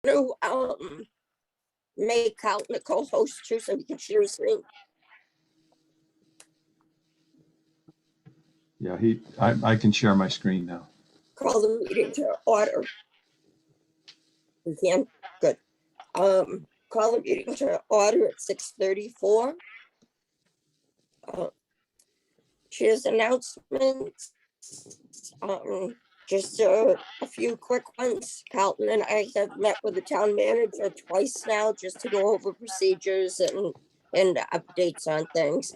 to make Carlton a co-host too, so he can share his screen? Yeah, I can share my screen now. Call the meeting to order. We can, good. Call the meeting to order at 6:34. Chair's announcements. Just a few quick ones. Carlton and I have met with the town manager twice now, just to go over procedures and updates on things.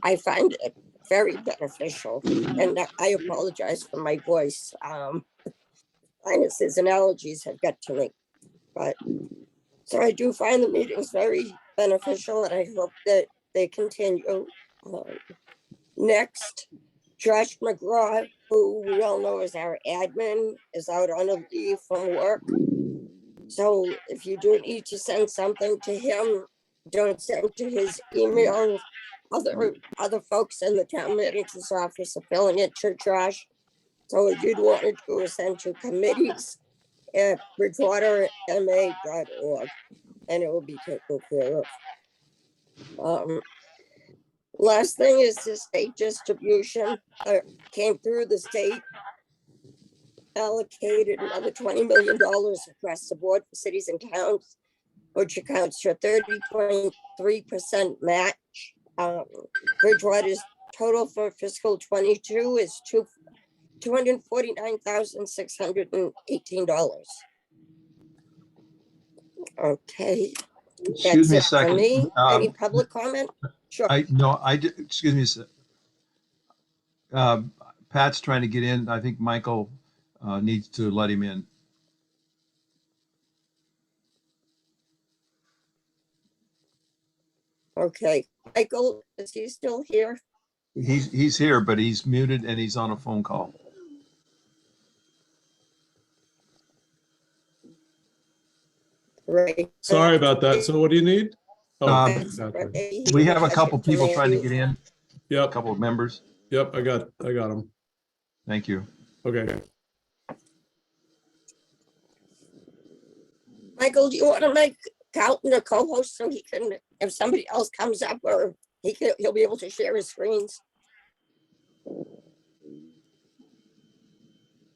I find it very beneficial, and I apologize for my voice. Sinuses and allergies have got to me, but so I do find the meetings very beneficial, and I hope that they continue. Next, Josh McGraw, who we all know is our admin, is out on a leave from work. So if you do need to send something to him, don't send to his email. Other folks in the town manager's office are filling it to Josh. So if you'd want to do is send to committees at bridgewaterma.org, and it will be taken care of. Last thing is the state distribution came through. The state allocated another $20 million across the board for cities and towns, which accounts for 30.3% match. Bridgewater's total for fiscal 22 is $249,618. Okay. Excuse me a second. Any public comment? Sure. Excuse me a second. Pat's trying to get in. I think Michael needs to let him in. Okay. Michael, is he still here? He's here, but he's muted and he's on a phone call. Right. Sorry about that. So what do you need? We have a couple people trying to get in. Yep. A couple of members. Yep. I got them. Thank you. Okay. Michael, do you want to make Carlton a co-host so he can, if somebody else comes up, or he'll be able to share his screens?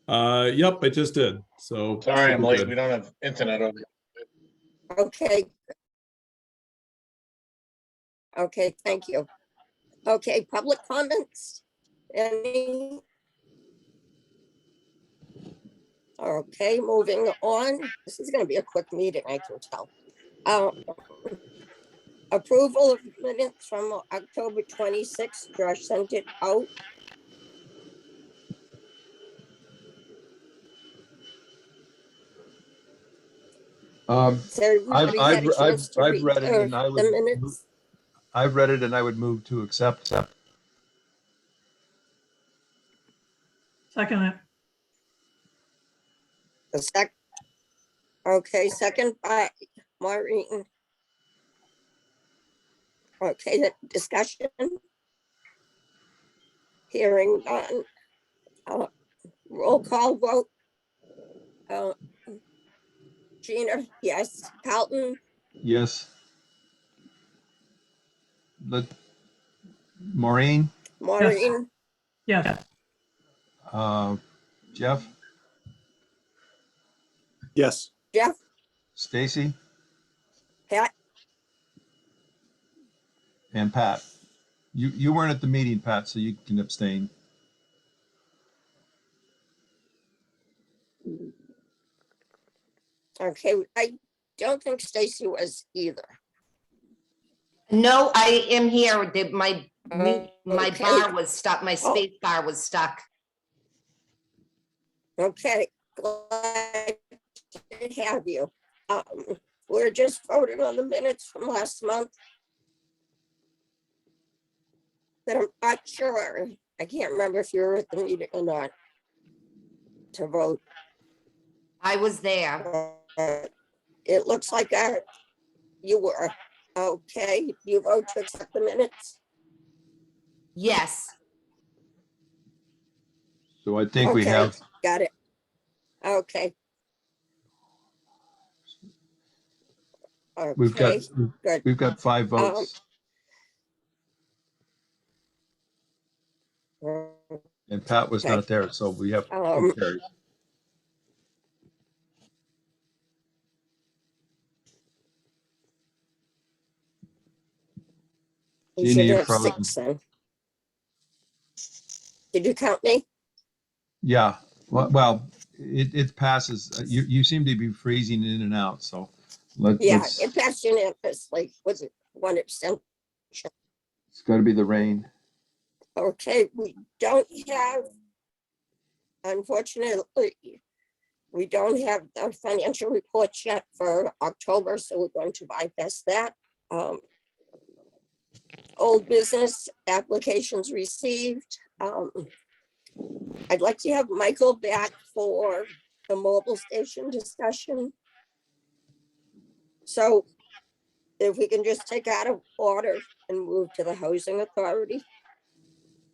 Yep, I just did. So sorry, I'm late. good. We don't have internet over here. Okay. Okay, thank you. Okay, public comments? Any? Okay, moving on. This is going to be a quick meeting, I can tell. Approval of minutes from October 26th. Josh sent it out. I've read it and I would the minutes. I've read it and I would move to accept. Second it. Okay, second by Maureen. Okay, the discussion. Hearing none. Roll call vote. Gina, yes. Carlton, Yes. Maureen, Maureen, Yes. Jeff, Yes. Jeff, Stacy, Pat, and Pat. You weren't at the meeting, Pat, so you can abstain. okay, I don't think Stacy was either. No, I am here. My Okay. bar was stuck. My space bar was stuck. Okay, glad to have you. We're just voting on the minutes from last month. But I'm not sure. I can't remember if you were at the meeting or not to vote. I was there. It looks like you were. Okay, you vote to accept the minutes? Yes. So I think we Okay, have, got it. Okay. We've got, Okay, good. we've got 5 votes, and Pat was okay. not there, so we have Um, 2 carries. You Jeannie, should you're have frozen. 6 then. Did you count me? Yeah, well, it passes. You seem to be freezing in and out, so Yeah, let's, it passed unanimously. Was it 1%? it's gotta be the rain. Okay, we don't have, unfortunately, we don't have the financial reports yet for October, so we're going to bypass that. Old business applications received. I'd like to have Michael back for the mobile station discussion. So if we can just take out of order and move to the housing authority.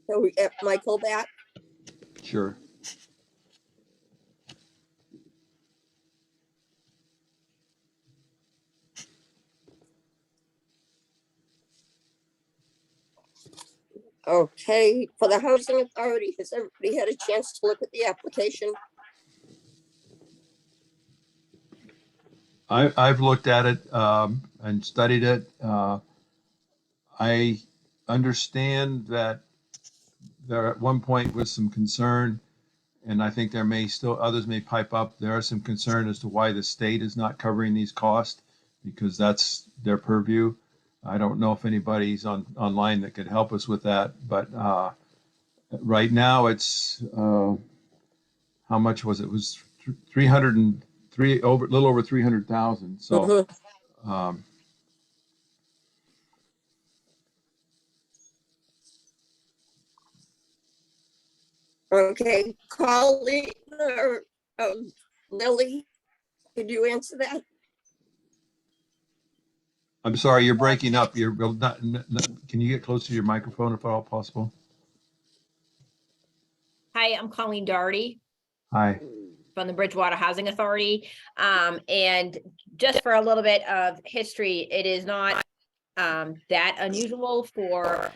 So we get Michael back. Sure. Okay, for the housing authority, has everybody had a chance to look at the application? I've looked at it and studied it. I understand that there at one point was some concern, and I think there may still, others may pipe up. There are some concern as to why the state is not covering these costs, because that's their purview. I don't know if anybody's online that could help us with that, but right now it's how much was it? It was 303, over a little over 300,000. So Mhm. Okay, Colleen or Lily, could you answer that? I'm sorry, you're breaking up. You're not, can you get close to your microphone if at all possible? Hi, I'm Colleen Doherty Hi. from the Bridgewater Housing Authority. And just for a little bit of history, it is not that unusual for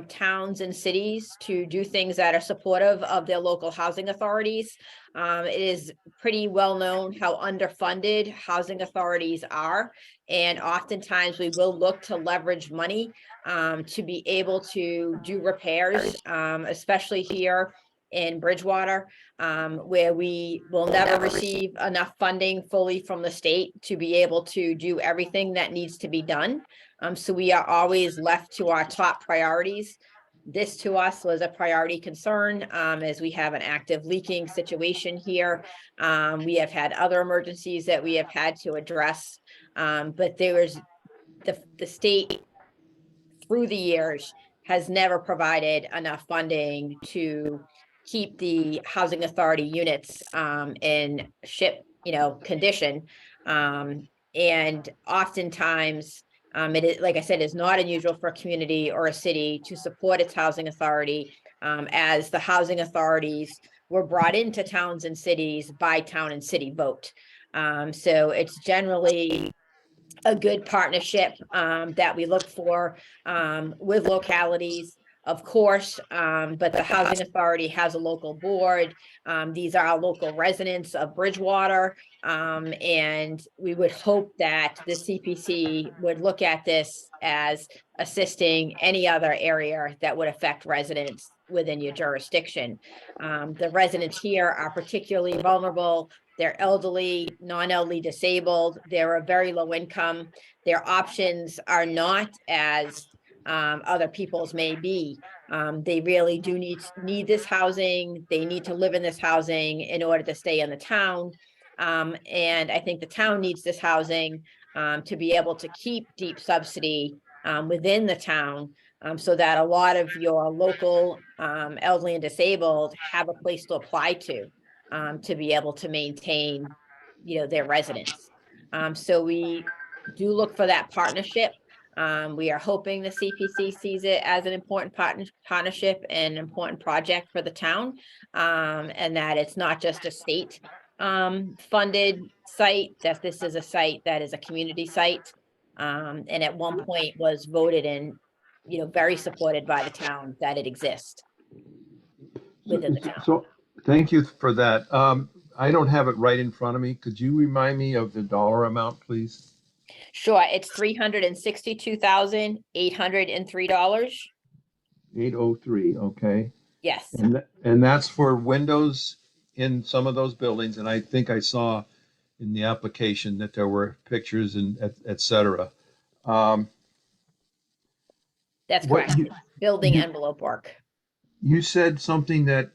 towns and cities to do things that are supportive of their local housing authorities. It is pretty well known how underfunded housing authorities are. And oftentimes we will look to leverage money to be able to do repairs, especially here in Bridgewater, where we will never receive enough funding fully from the state to be able to do everything that needs to be done. So we are always left to our top priorities. This to us was a priority concern, as we have an active leaking situation here. We have had other emergencies that we have had to address, but there was the state through the years has never provided enough funding to keep the housing authority units in condition. And oftentimes, it is, like I said, is not unusual for a community or a city to support its housing authority, as the housing authorities were brought into towns and cities by town and city vote. So it's generally a good partnership that we look for with localities, of course, but the housing authority has a local board. These are our local residents of Bridgewater, and we would hope that the CPC would look at this as assisting any other area that would affect residents within your jurisdiction. The residents here are particularly vulnerable. They're elderly, non-elderly disabled. They're a very low income. Their options are not as other people's may be. They really do need this housing. They need to live in this housing in order to stay in the town. And I think the town needs this housing to be able to keep deep subsidy within the town, so that a lot of your local elderly and disabled have a place to apply to be able to maintain, their residence. So we do look for that partnership. We are hoping the CPC sees it as an important partnership and important project for the town, and that it's not just a state funded site, that this is a site that is a community site. And at one point was voted in, very supported by the town that it exists within the town. So, thank you for that. I don't have it right in front of me. Could you remind me of the dollar amount, please? Sure, it's $362,803. 803, okay. Yes, And that's for windows in some of those buildings, and I think I saw in the application that there were pictures and et cetera. that's What correct. you- Building you- envelope work. You said something that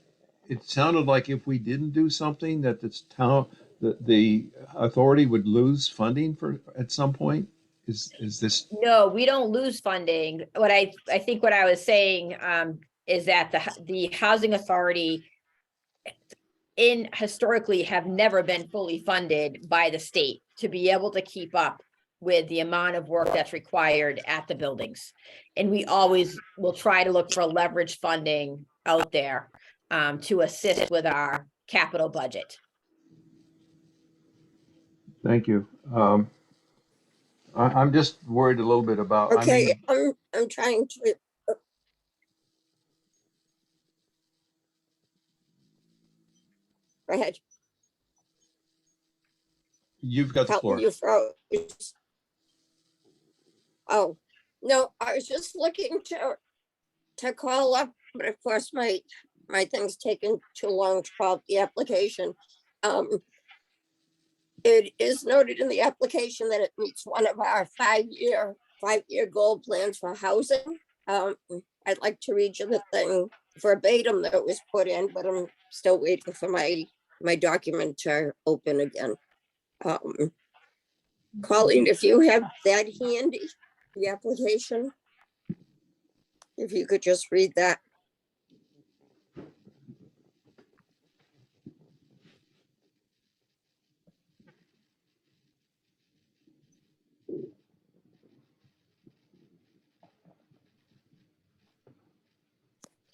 it sounded like if we didn't do something that this town, the authority would lose funding for at some point. Is this? No, we don't lose funding. What I think what I was saying is that the housing authority historically have never been fully funded by the state to be able to keep up with the amount of work that's required at the buildings. And we always will try to look for leverage funding out there to assist with our capital budget. Thank you. I'm just worried a little bit about. Okay, I'm trying to. Go ahead. You've got the Help floor. you froze. Oh, no, I was just looking to call up, but of course my thing's taken too long to call up the application. It is noted in the application that it meets one of our five-year goal plans for housing. I'd like to read you the thing verbatim that was put in, but I'm still waiting for my document to open again. Colleen, if you have that handy, the application, if you could just read that.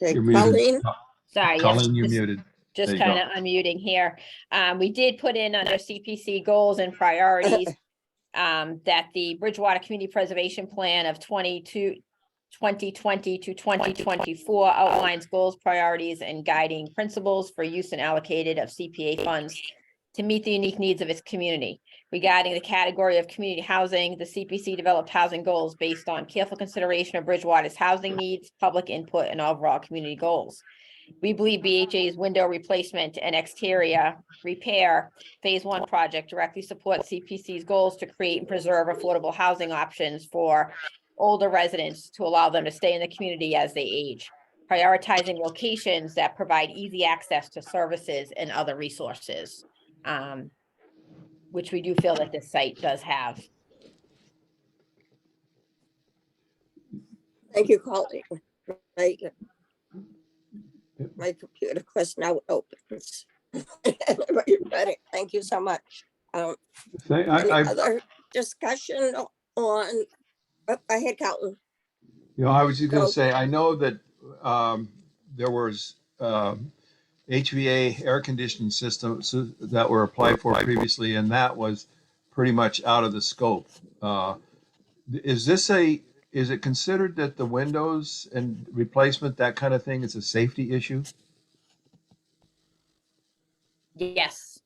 Okay, You're muted. Colleen, Sorry, yes, Colleen, you're just- muted. Just There you kind of unmuting here. We did put in under CPC goals and priorities that the Bridgewater Community Preservation Plan of 2020 to 2024 outlines goals, priorities, and guiding principles for use and allocated of CPA funds to meet the unique needs of its community. Regarding the category of community housing, the CPC developed housing goals based on careful consideration of Bridgewater's housing needs, public input, and overall community goals. We believe BHA's window replacement and exterior repair phase 1 project directly supports CPC's goals to create and preserve affordable housing options for older residents to allow them to stay in the community as they age, prioritizing locations that provide easy access to services and other resources, which we do feel that this site does have. thank you, Colleen. My computer quest now opens. Thank you so much. Any other discussion on, I had Colleen. I was just going Go. to say, I know that there was HVA air conditioning systems that were applied for previously, and that was pretty much out of the scope. Is it considered that the windows and replacement, that kind of thing, is a safety issue? Yes.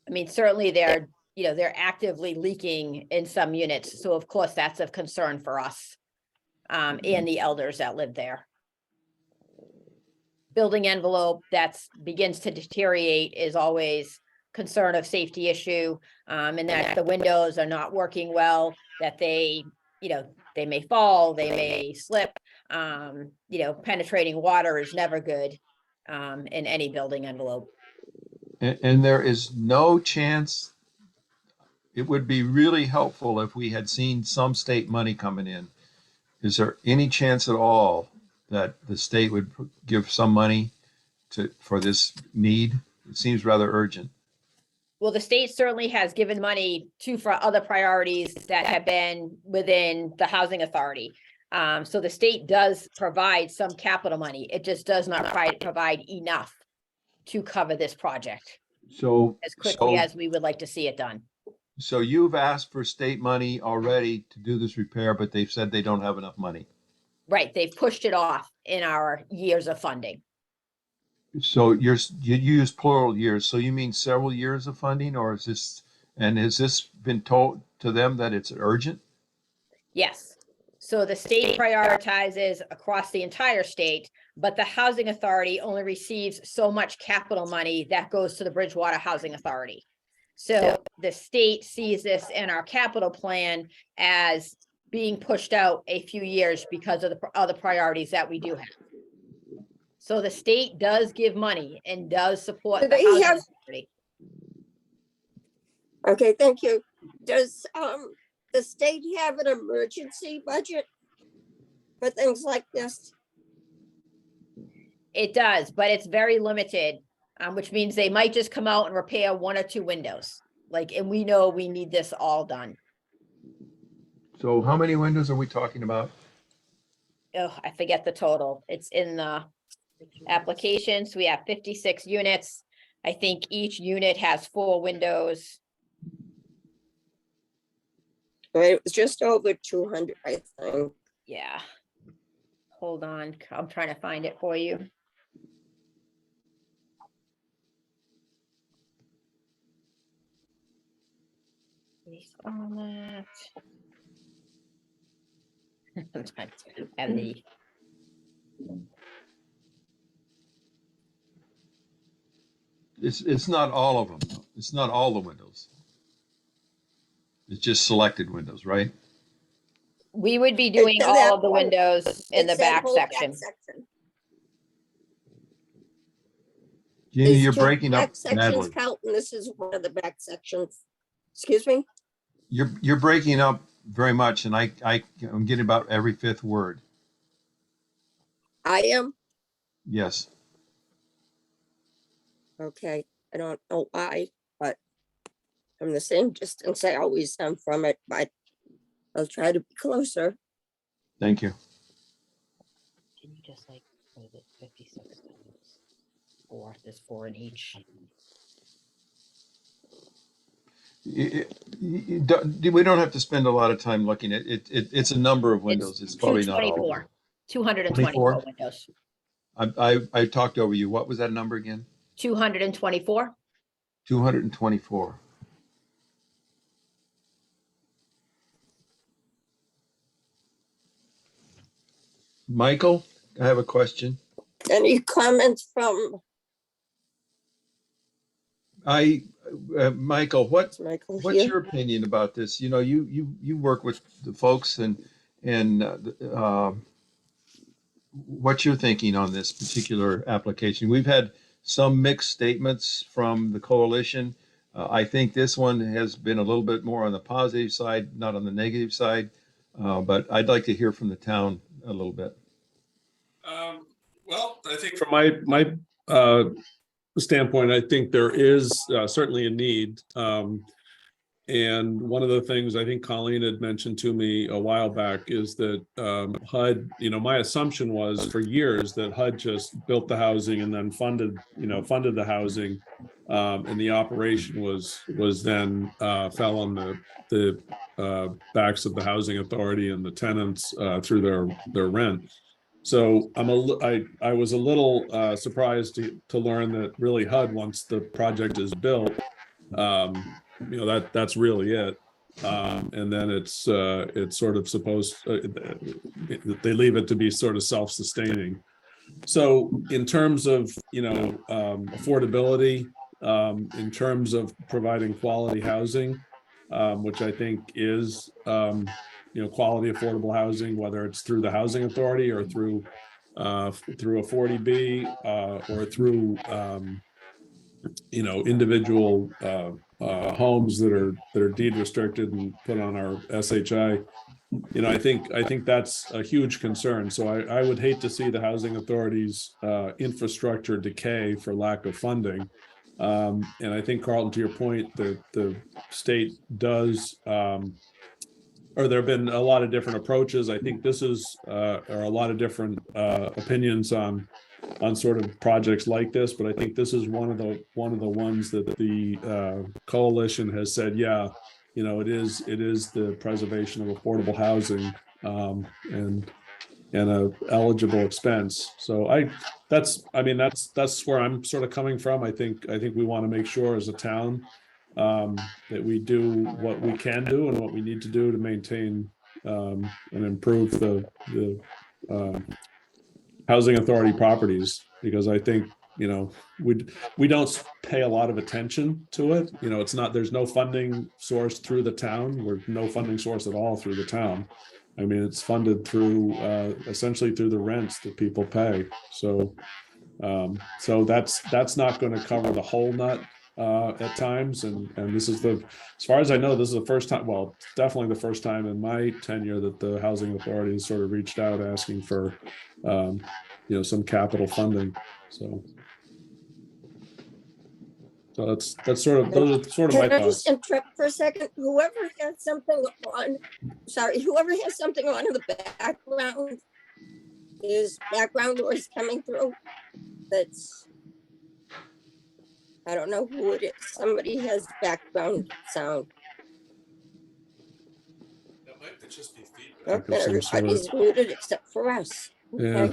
I mean, certainly they're actively leaking in some units. So of course, that's of concern for us and the elders that live there. Building envelope begins to deteriorate is always concern of safety issue. And that the windows are not working well, that they may fall, they may slip. Penetrating water is never good in any building envelope. And there is no chance, it would be really helpful if we had seen some state money coming in. Is there any chance at all that the state would give some money for this need? It seems rather urgent. Well, the state certainly has given money for other priorities that have been within the housing authority. So the state does provide some capital money. It just does not provide enough to cover this project So as quickly as we would like to see it done. So you've asked for state money already to do this repair, but they've said they don't have enough money. Right, they've pushed it off in our years of funding. So you use plural years, so you mean several years of funding, or is this, and has this been told to them that it's urgent? Yes. So the state prioritizes across the entire state, but the housing authority only receives so much capital money that goes to the Bridgewater Housing Authority. So the state sees this in our capital plan as being pushed out a few years because of the other priorities that we do have. So the state does give money and does support Do the they housing have- authority. Okay, thank you. Does the state have an emergency budget for things like this? It does, but it's very limited, which means they might just come out and repair 1 or 2 windows. Like, and we know we need this all done. So how many windows are we talking about? Oh, I forget the total. It's in the applications. We have 56 units. I think each unit has 4 windows. It was just over 200, I think. Yeah. Hold on, I'm trying to find it for you. Based on that. I'm trying to have the, It's not all of them. It's not all the windows. It's just selected windows, right? we would be doing to all that of the point, windows in the It's that back whole section. Jeannie, These you're 2 breaking up back sections badly. count, and this is one of the back sections. Excuse me? You're breaking up very much, and I'm getting about every 5th word. I am? Yes. Okay, I don't know why, but I'm the same distance I always am from it, but I'll try to be closer. Thank you. Can you just like, what is it, 56 times 4, there's 4 in each. We don't have to spend a lot of time looking at it. It's a number of windows. It's probably not all of them. 224 24? windows. I talked over you. What was that number again? 224. 224. Michael, I have a question. Any comments from Michael, what's Michael your here? opinion about this? You know, you work with the folks and what's your thinking on this particular application? We've had some mixed statements from the coalition. I think this one has been a little bit more on the positive side, not on the negative side. But I'd like to hear from the town a little bit. Well, I think from my standpoint, I think there is certainly a need. And one of the things I think Colleen had mentioned to me a while back is that HUD, my assumption was for years that HUD just built the housing and then funded the housing. And the operation was then fell on the backs of the housing authority and the tenants through their rent. So I was a little surprised to learn that really HUD, once the project is built, that's really it. And then it's sort of supposed they leave it to be sort of self-sustaining. So in terms of affordability, in terms of providing quality housing, which I think is quality affordable housing, whether it's through the housing authority or through a 40B or through individual homes that are deed restricted and put on our SHI. I think that's a huge concern. So I would hate to see the housing authority's infrastructure decay for lack of funding. And I think, Carlton, to your point, the state does, or there have been a lot of different approaches. I think this is, or a lot of different opinions on sort of projects like this, but I think this is one of the ones that the coalition has said, yeah, it is the preservation of affordable housing, and a eligible expense. So that's where I'm sort of coming from. I think we want to make sure as a town that we do what we can do and what we need to do to maintain and improve the housing authority properties, because I think, we don't pay a lot of attention to it. There's no funding source through the town. We're no funding source at all through the town. I mean, it's funded through essentially through the rents that people pay. So that's not going to cover the whole nut at times. And this is as far as I know, this is the first time, well, definitely the first time in my tenure that the housing authority has sort of reached out asking for, some capital funding. So those are sort of Can my I thoughts. just interrupt for a second? Whoever has something on in the background, is background noise coming through? That's, I don't know who it is. Somebody has background sound. Of Okay, some sort. everybody's muted except for us. Yeah.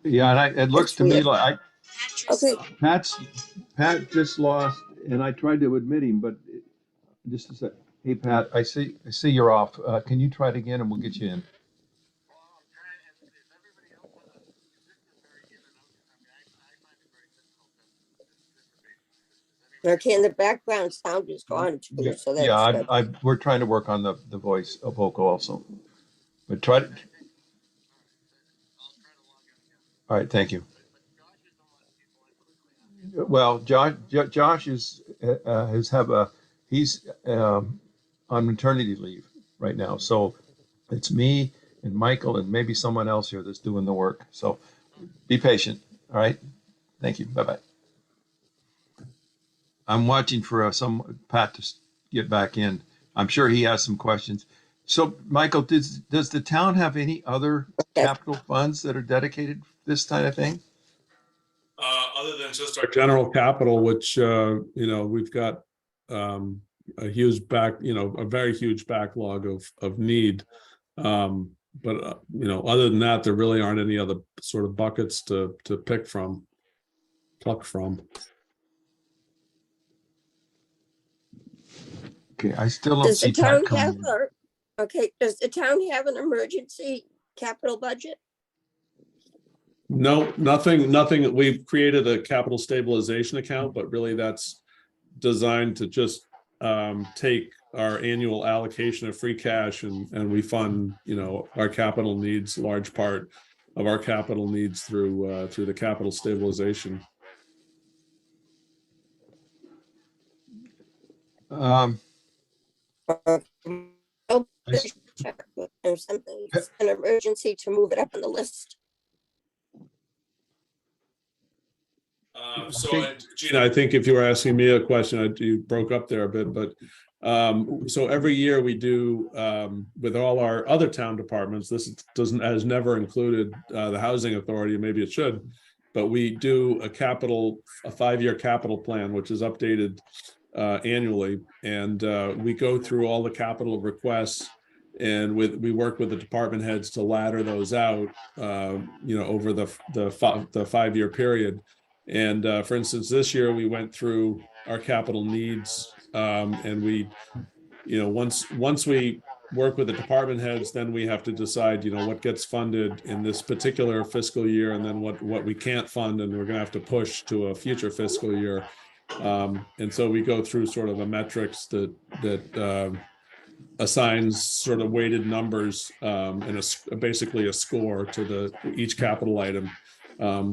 Yeah, and it looks to me weird. like Okay, Pat just lost, and I tried to admit him, but just a sec. Hey, Pat, I see you're off. Can you try it again and we'll get you in? okay, and the background sound is gone too, so that's Yeah, good. we're trying to work on the voice of vocal also. But try to. All right, thank you. Well, Josh is he's on maternity leave right now, so it's me and Michael and maybe someone else here that's doing the work. So be patient. All right, thank you. Bye bye. I'm watching for Pat to get back in. I'm sure he has some questions. So, Michael, does the town have any other capital funds that are dedicated to this kind of thing? Other than just our general capital, which we've got a very huge backlog of need. But other than that, there really aren't any other sort of buckets to pluck from. Okay, I still don't Does the see town Pat have, coming in. does the town have an emergency capital budget? No, nothing. We've created a capital stabilization account, but really that's designed to just take our annual allocation of free cash and we fund, our capital needs, large part of our capital needs through the capital stabilization. Or something, it's an emergency to move it up on the list. Gina, I think if you were asking me a question, you broke up there a bit, but so every year we do with all our other town departments, this has never included the housing authority, maybe it should, but we do a 5-year capital plan, which is updated annually, and we go through all the capital requests, and we work with the department heads to ladder those out over the 5-year period. And for instance, this year we went through our capital needs, and we, once we work with the department heads, then we have to decide, what gets funded in this particular fiscal year, and then what we can't fund, and we're going to have to push to a future fiscal year. And so we go through sort of a metrics that assigns sort of weighted numbers and basically a score to each capital item.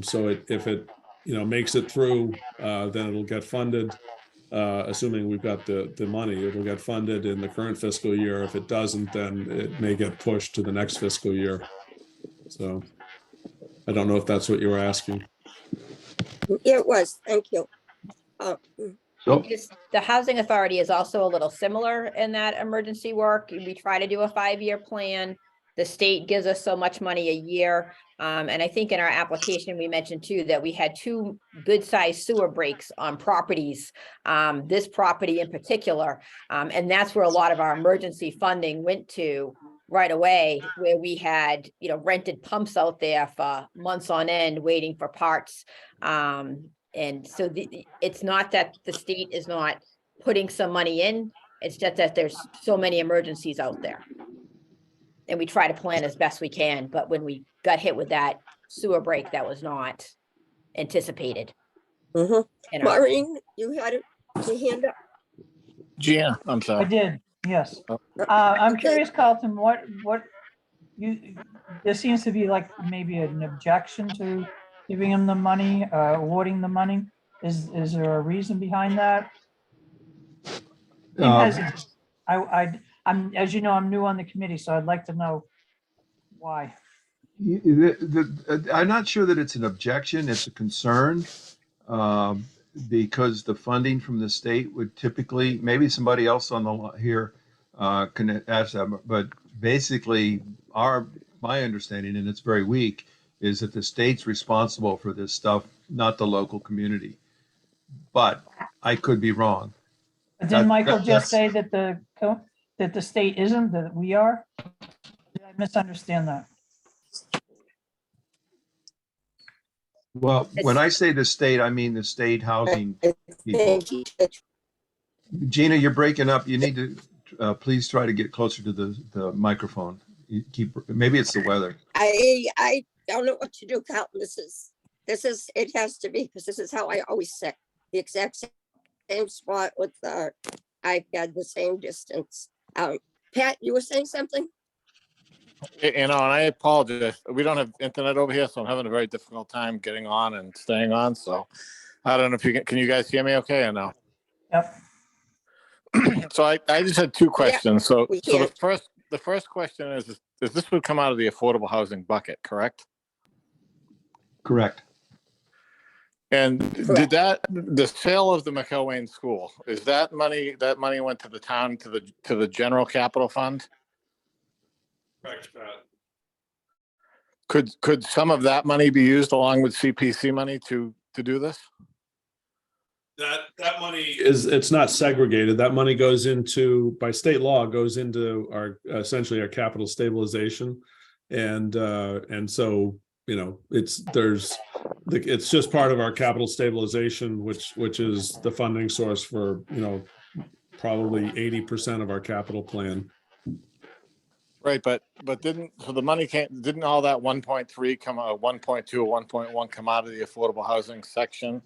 So if it makes it through, then it'll get funded, assuming we've got the money. It'll get funded in the current fiscal year. If it doesn't, then it may get pushed to the next fiscal year. So I don't know if that's what you were asking. Yeah, it was, thank you. So, The housing authority is also a little similar in that emergency work. We try to do a 5-year plan. the state gives us so much money a year. And I think in our application, we mentioned too, that we had 2 good-sized sewer breaks on properties, this property in particular. And that's where a lot of our emergency funding went to right away, where we had, you know, rented pumps out there for months on end, waiting for parts. And so it's not that the state is not putting some money in, it's just that there's so many emergencies out there. And we try to plan as best we can, but when we got hit with that sewer break, that was not anticipated. Mhm. in our- Maureen, you had your hand up. Gina, I'm I sorry. did, yes. Oh. I'm Okay. curious, Carlton, what there seems to be like maybe an objection to giving him the money, awarding the money. Is there a reason behind that? He has it. I'm, as you know, I'm new on the committee, so I'd like to know why. I'm not sure that it's an objection, it's a concern. Because the funding from the state would typically, maybe somebody else on the here can ask that, but basically my understanding, and it's very weak, is that the state's responsible for this stuff, not the local community. But I could be wrong. But didn't Michael that's- just say that the state isn't, that we are? Did I misunderstand that? Well, when I say the state, I mean the state housing I people. think he took- Gina, you're breaking up. You need to please try to get closer to the microphone. You keep, maybe it's the weather. I don't know what to do, Carlton. It has to be, because this is how I always sit. The exact same spot with the iPad, the same distance. Pat, you were saying something? And I apologize. We don't have internet over here, so I'm having a very difficult time getting on and staying on. So I don't know if can you guys hear me okay or no? Yep. So I just had 2 questions. we So can. the first question is this would come out of the affordable housing bucket, correct? Correct. And Correct. did the sale of the McElwain School, is that money went to the town, to the general capital fund? Correct, Pat. Could some of that money be used along with CPC money to do this? That money it's not segregated. That money goes into, by state law, goes into our, essentially our capital stabilization. And so, you know, it's just part of our capital stabilization, which is the funding source for, you know, probably 80% of our capital plan. Right, but didn't all that 1.3 come out, 1.2 or 1.1 come out of the affordable housing section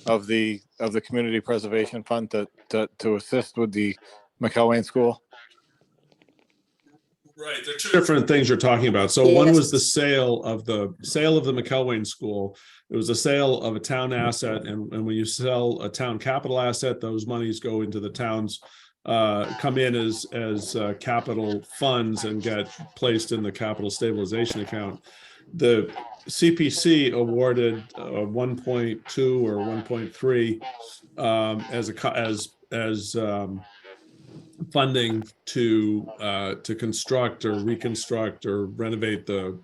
of the community preservation fund to assist with the McElwain School? Right, there are 2 different things you're talking about. So one was the Yes. sale of the McElwain School. It was a sale of a town asset, and when you sell a town capital asset, those monies go into the town's come in as capital funds and get placed in the capital stabilization account. The CPC awarded 1.2 or 1.3 as funding to construct or reconstruct or renovate the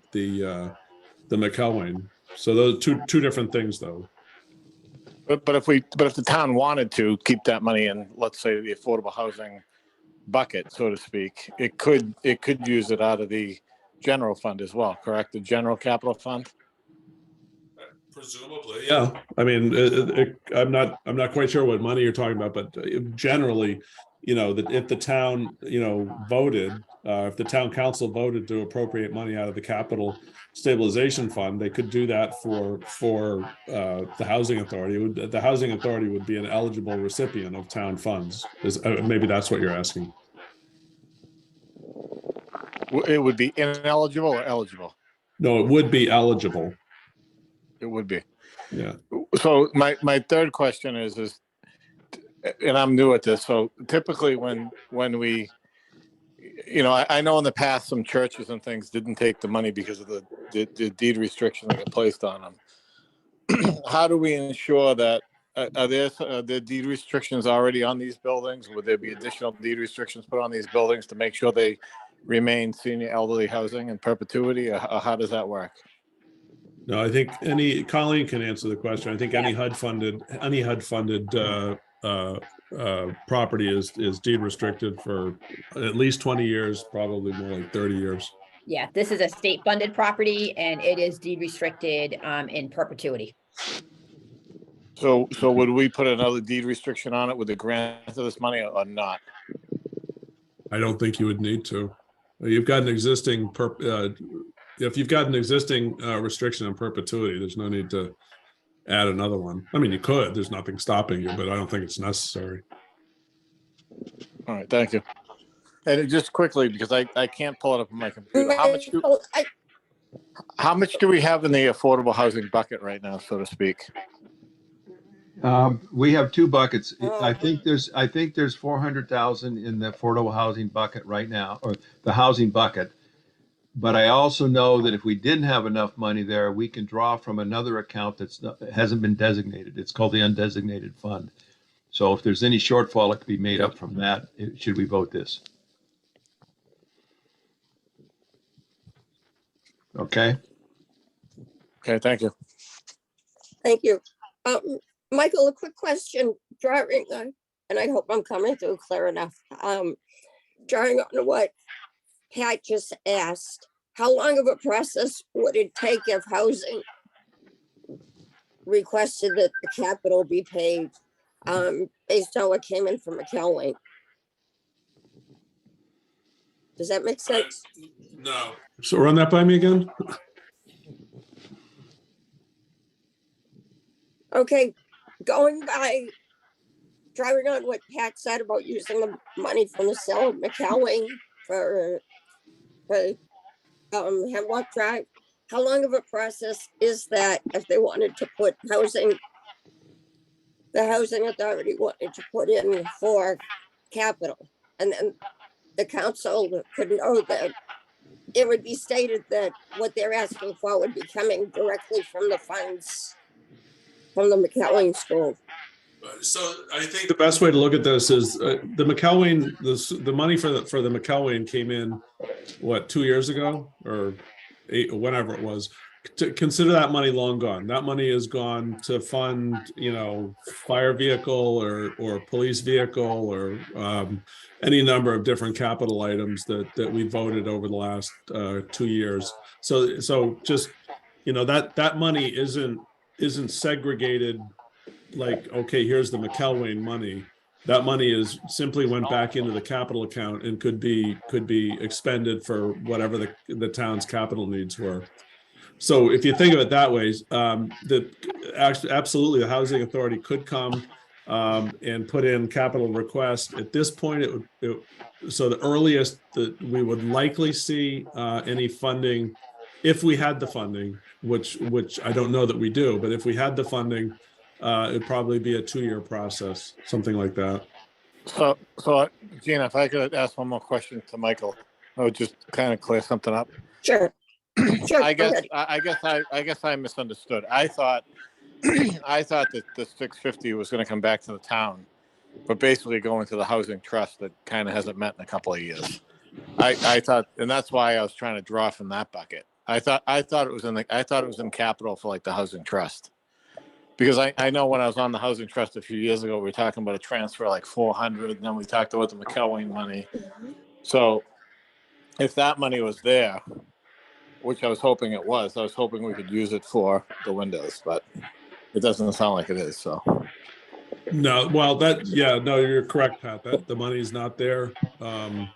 McElwain. So those two different things, though. But if the town wanted to keep that money in, let's say, the affordable housing bucket, so to speak, it could use it out of the general fund as well, correct? The general capital fund? Presumably, yeah. I mean, I'm not quite sure what money you're talking about, but generally, you know, that if the town, you know, voted, if the town council voted to appropriate money out of the capital stabilization fund, they could do that for the housing authority. The housing authority would be an eligible recipient of town funds. Maybe that's what you're asking. It would be ineligible or eligible? No, it would be eligible. It would be. Yeah. So my third question is, and I'm new at this, so typically when we, you know, I know in the past some churches and things didn't take the money because of the deed restriction that got placed on them. How do we ensure that, are there deed restrictions already on these buildings? Would there be additional deed restrictions put on these buildings to make sure they remain senior elderly housing in perpetuity, or how does that work? No, I think Colleen can answer the question. I think any HUD funded property is deed restricted for at least 20 years, probably more like 30 years. Yeah, this is a state funded property and it is deed restricted in perpetuity. So would we put another deed restriction on it with the grant of this money or not? I don't think you would need to. You've got an existing if you've got an existing restriction on perpetuity, there's no need to add another one. I mean, you could, there's nothing stopping you, but I don't think it's necessary. All right, thank you. And just quickly, because I can't pull it up on my computer, Michael, how much do we have in the affordable housing bucket right now, so to speak? We have two buckets. I think there's 400,000 in the affordable housing bucket right now, or the housing bucket. But I also know that if we didn't have enough money there, we can draw from another account hasn't been designated. It's called the undesignated fund. So if there's any shortfall, it could be made up from that. Should we vote this? Okay. Okay, thank you. thank you. Michael, a quick question, drawing on, and I hope I'm coming through clear enough. Drawing on what Pat just asked, how long of a process would it take if housing requested that the capital be paid based on what came in from McElwain? Does that make sense? No. So run that by me again. Okay, going by, driving on what Pat said about using the money from the sale of McElwain for Hemlock Drive, how long of a process is that if they wanted to put housing, the housing authority wanted to put in for capital, and then the council could know that it would be stated that what they're asking for would be coming directly from the funds from the McElwain School. So I think the best way to look at this is the McElwain, the money for the McElwain came in, what, 2 years ago or 8, whenever it was. To consider that money long gone. That money is gone to fund, fire vehicle or police vehicle or any number of different capital items that we voted over the last 2 years. So just, that money isn't segregated like, okay, here's the McElwain money. That money is simply went back into the capital account and could be expended for whatever the town's capital needs were. So if you think of it that way, absolutely the housing authority could come and put in capital request. At this point, so the earliest that we would likely see any funding, if we had the funding, which I don't know that we do, but if we had the funding, it'd probably be a 2-year process, something like that. So Gina, if I could ask one more question to Michael, I would just kind of clear something up. Sure. Sure. I go guess ahead. I guess I misunderstood. I thought that the 650 was going to come back to the town, but basically going to the housing trust that kind of hasn't met in a couple of years. I thought, and that's why I was trying to draw from that bucket. I thought it was in capital for like the housing trust, because I know when I was on the housing trust a few years ago, we were talking about a transfer like 400, and then we talked about the McElwain money. So if that money was there, which I was hoping it was, I was hoping we could use it for the windows, but it doesn't sound like it is. So No, well, no, you're correct, Pat. That the money's not there, and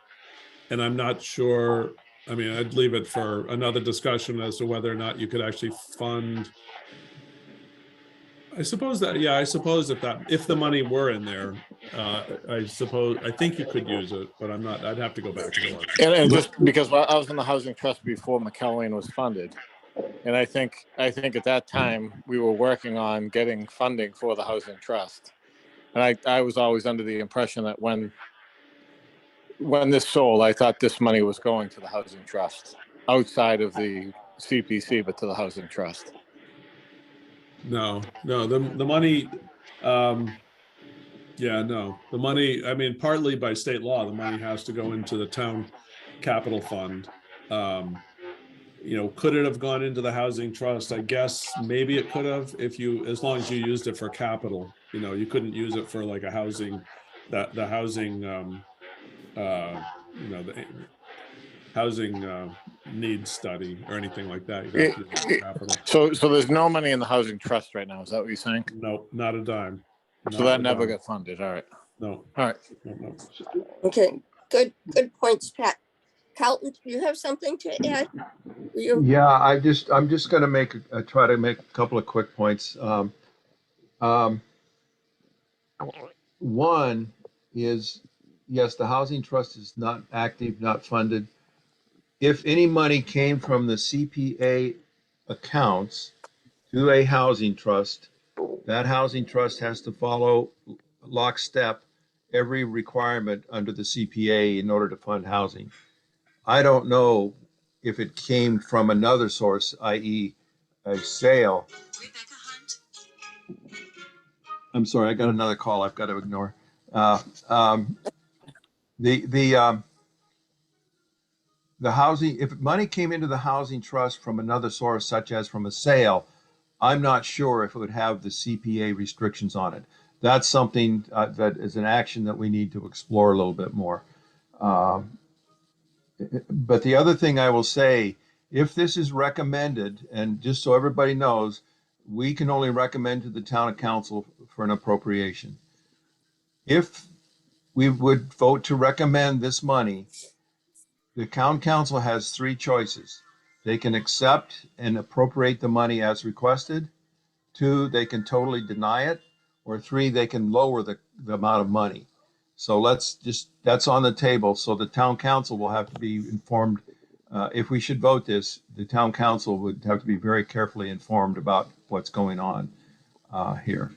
I'm not sure. I mean, I'd leave it for another discussion as to whether or not you could actually fund. I suppose if the money were in there, I think you could use it, but I'd have to go back and look. and just because I was in the housing trust before McElwain was funded, and I think at that time we were working on getting funding for the housing trust, and I was always under the impression that when this sold, I thought this money was going to the housing trust outside of the CPC, but to the housing trust. No, the money, the money, I mean, partly by state law, the money has to go into the town capital fund. Could it have gone into the housing trust? I guess maybe it could have, as long as you used it for capital. You couldn't use it for like a housing, the housing, the housing needs study or anything like that. You'd have to use it for capital. So there's no money in the housing trust right now. Is that what you're saying? No, not a dime. So Not that a never dime. got funded. All right. No, All right. no. Okay, good points, Pat. Carlton, do you have something to add? You, Yeah, I'm just going to try to make a couple of quick points. One is, yes, the housing trust is not active, not funded. If any money came from the CPA accounts to a housing trust, that housing trust has to follow lockstep every requirement under the CPA in order to fund housing. I don't know if it came from another source, i.e. a sale. I'm sorry, I got another call I've got to ignore. The housing, if money came into the housing trust from another source, such as from a sale, I'm not sure if it would have the CPA restrictions on it. That's something that is an action that we need to explore a little bit more. But the other thing I will say, if this is recommended, and just so everybody knows, we can only recommend to the town council for an appropriation. If we would vote to recommend this money, the town council has three choices. They can accept and appropriate the money as requested. 2, they can totally deny it. Or 3, they can lower the amount of money. So that's on the table. So the town council will have to be informed. If we should vote this, the town council would have to be very carefully informed about what's going on here.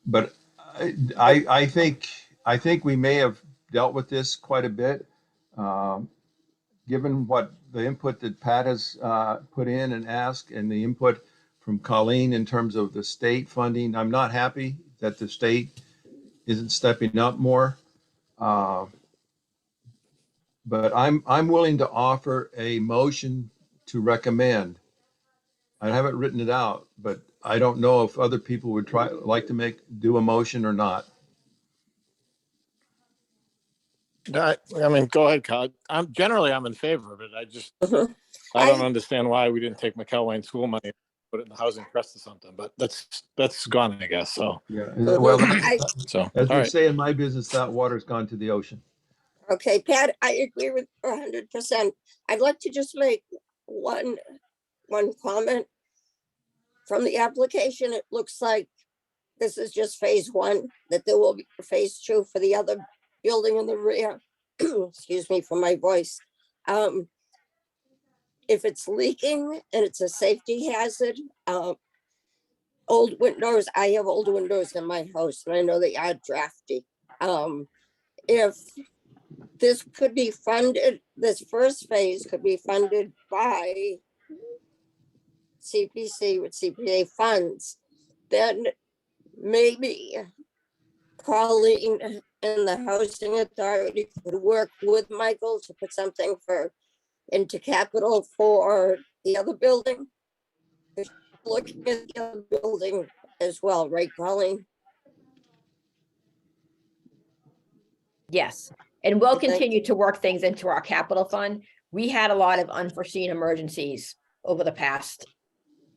But I think we may have dealt with this quite a bit, given what the input that Pat has put in and asked, and the input from Colleen in terms of the state funding. I'm not happy that the state isn't stepping up more, but I'm willing to offer a motion to recommend. I haven't written it out, but I don't know if other people would like to do a motion or not. I mean, go ahead, Kyle. I'm in favor of it. I don't understand why we didn't take McElwain school money, put it in the housing trust or something, but that's gone, I guess. So, Yeah. Well, as all we right. say in my business, that water's gone to the ocean. okay, Pat, I agree with 100%. I'd like to just make one comment. From the application, it looks like this is just phase 1, that there will be phase 2 for the other building in the rear. Excuse me for my voice. If it's leaking and it's a safety hazard, old windows, I have old windows in my house and I know they are drafty. If this could be funded, this first phase could be funded by CPC with CPA funds, then maybe Colleen and the housing authority could work with Michael to put something into capital for the other building. Looking at the other building as well, right, Colleen? Yes, and we'll Okay. continue to work things into our capital fund. We had a lot of unforeseen emergencies over the past,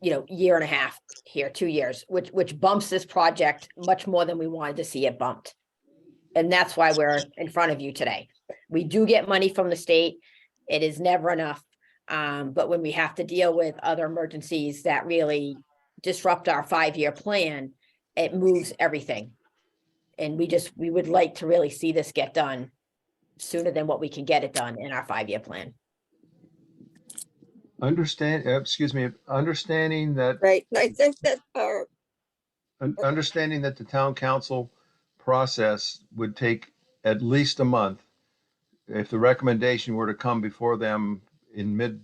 year and a half here, 2 years, which bumps this project much more than we wanted to see it bumped. And that's why we're in front of you today. We do get money from the state. It is never enough. But when we have to deal with other emergencies that really disrupt our 5-year plan, it moves everything. And we would like to really see this get done sooner than what we can get it done in our 5-year plan. Understanding that Right, and I think that understanding that the town council process would take at least a month. If the recommendation were to come before them in mid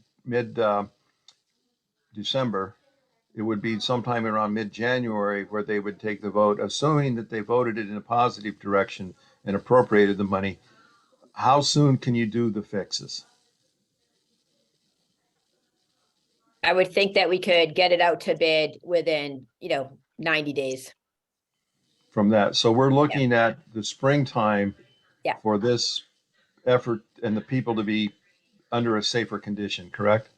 December, it would be sometime around mid-January where they would take the vote, assuming that they voted it in a positive direction and appropriated the money. how soon can you do the fixes? I would think that we could get it out to bid within, 90 days. From that? So we're looking at the springtime Yeah. for this effort and the people to be under a safer condition, correct?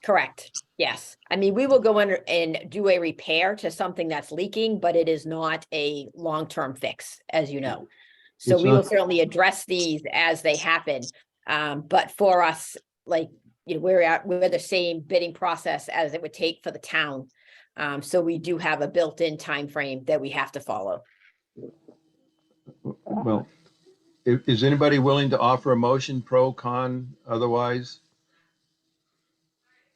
Correct. Yes. I mean, we will go under and do a repair to something that's leaking, but it is not a long-term fix, as you know. So It's we will not- certainly address these as they happen. But for us, like, we're the same bidding process as it would take for the town. So we do have a built-in time frame that we have to follow. Well, is anybody willing to offer a motion, pro, con, otherwise?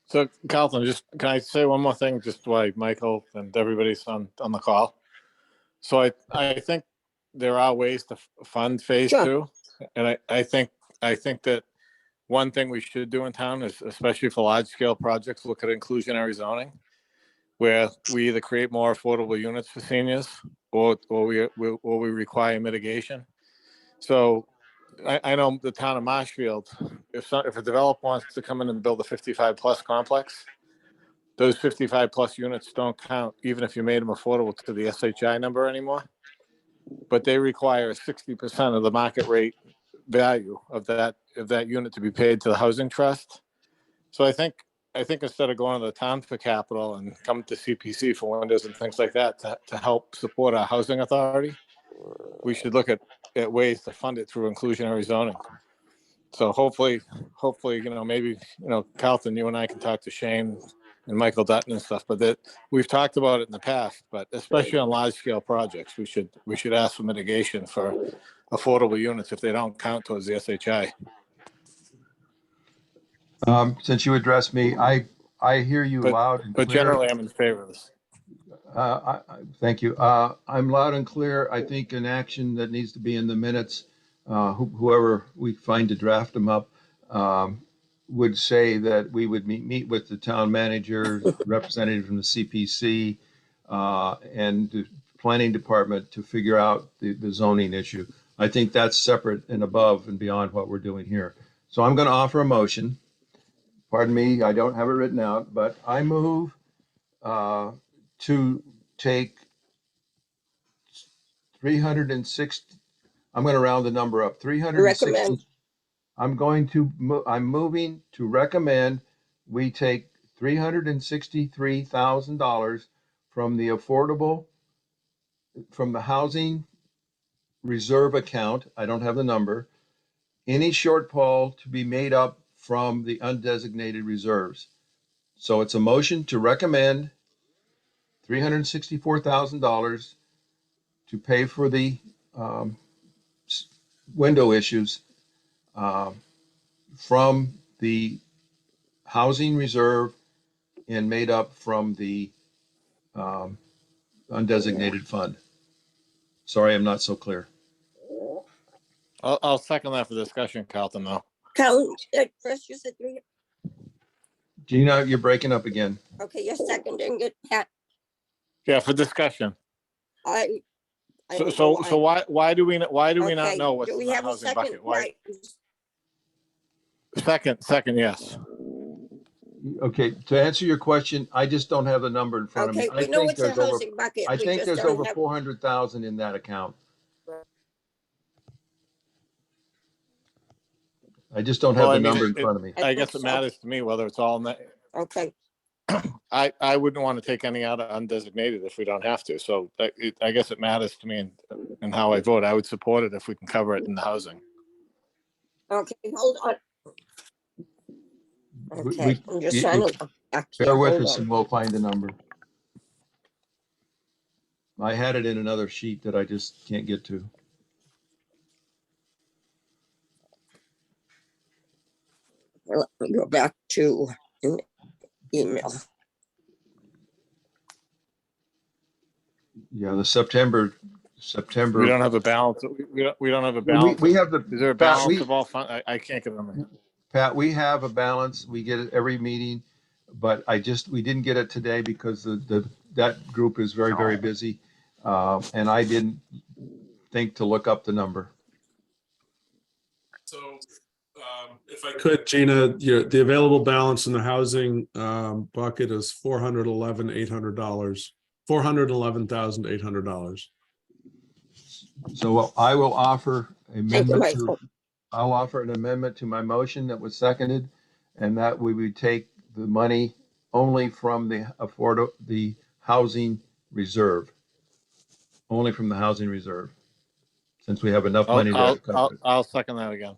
So Carlton, just, can I say one more thing, just why Michael and everybody's on the call? So I think there are ways to fund phase Sure. two. And I think that one thing we should do in town is, especially for large scale projects, look at inclusionary zoning, where we either create more affordable units for seniors or we require mitigation. So I know the town of Marshfield, if a developer wants to come in and build a 55+ complex, those 55+ units don't count, even if you made them affordable to the SHI number anymore. But they require 60% of the market rate value of that unit to be paid to the housing trust. So I think instead of going to the town for capital and come to CPC for windows and things like that to help support our housing authority, we should look at ways to fund it through inclusionary zoning. So hopefully, maybe, Carlton, you and I can talk to Shane and Michael Dutton and stuff, but that we've talked about it in the past, but especially on large scale projects, we should ask for mitigation for affordable units if they don't count towards the SHI. Since you addressed me, I hear you loud and clear. But generally, I'm in favor of this. Thank you. I'm loud and clear. I think an action that needs to be in the minutes, whoever we find to draft them up, would say that we would meet with the town manager, representative from the CPC, and the planning department to figure out the zoning issue. I think that's separate and above and beyond what we're doing here. So I'm going to offer a motion. Pardon me, I don't have it written out, but I move to take 360, I'm going to round the number up, 360. Recommend. I'm moving to recommend we take $363,000 from the housing reserve account. I don't have the number. Any shortfall to be made up from the undesignated reserves. So it's a motion to recommend $364,000 to pay for the window issues from the housing reserve and made up from the undesignated fund. Sorry, I'm not so clear. I'll second that for discussion, Carlton, though. Count, Chris, you said three. Gina, you're breaking up again. Okay, you're seconding it, Pat. Yeah, for discussion. I don't So know why. why do we not Okay, know what's do in we the have a housing second? bucket? Why? Right. Second, yes. Okay, to answer your question, I just don't have the number in front of me. Okay, we know it's a housing bucket. I we think just there's don't over have- 400,000 in that account. I just don't have Well, the I mean, number in front of me. I guess think it so. matters to me whether it's all in that. Okay, I wouldn't want to take any out of undesignated if we don't have to. So I guess it matters to me and how I vote. I would support it if we can cover it in the housing. okay, hold on. We- Okay, I'm just trying to look back here. Bear with Hold us on. and we'll find the number. I had it in another sheet that I just can't get to. Let me go back to an email. Yeah, the September. We don't have a balance. We don't have a balance. We have the. Is there a Pat, balance of all fund? I can't get them. Pat, we have a balance. We get it every meeting, but we didn't get it today because that group is very, very busy. And I didn't think to look up the number. So If I could, Gina, the available balance in the housing bucket is $411,800, $411,800. So I will offer Thank you, amendment to, Michael. I'll offer an amendment to my motion that was seconded, and that we would take the money only from the housing reserve. Only from the housing reserve, since we have enough money there to cover it. I'll second that again.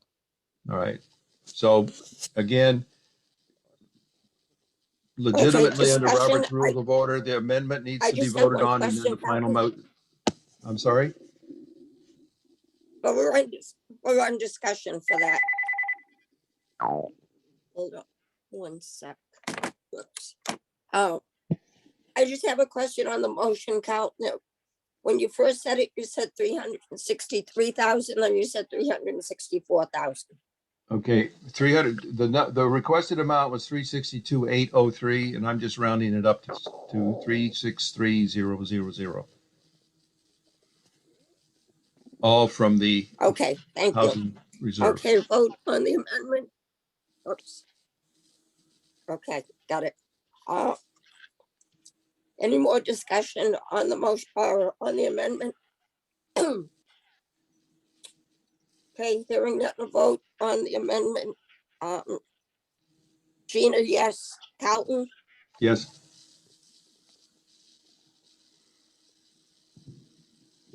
All right. So again, legitimately under discussion. Robert's Rules of Order, the amendment needs I to be just have voted one on and then question, the final Captain. I'm sorry? But we're on discussion for that. Hold on, one sec. Whoops. Oh, I just have a question on the motion, Cal. No, when you first said it, you said 363,000, then you said 364,000. Okay, 300, the requested amount was 362,803, and I'm just rounding it up to 363,000. All from the Okay, thank you. housing reserve. Okay, vote on the amendment. Oops. Okay, got it. Any more discussion on the motion or on the amendment? Okay, hearing that a vote on the amendment. Gina, yes. Calton, Yes,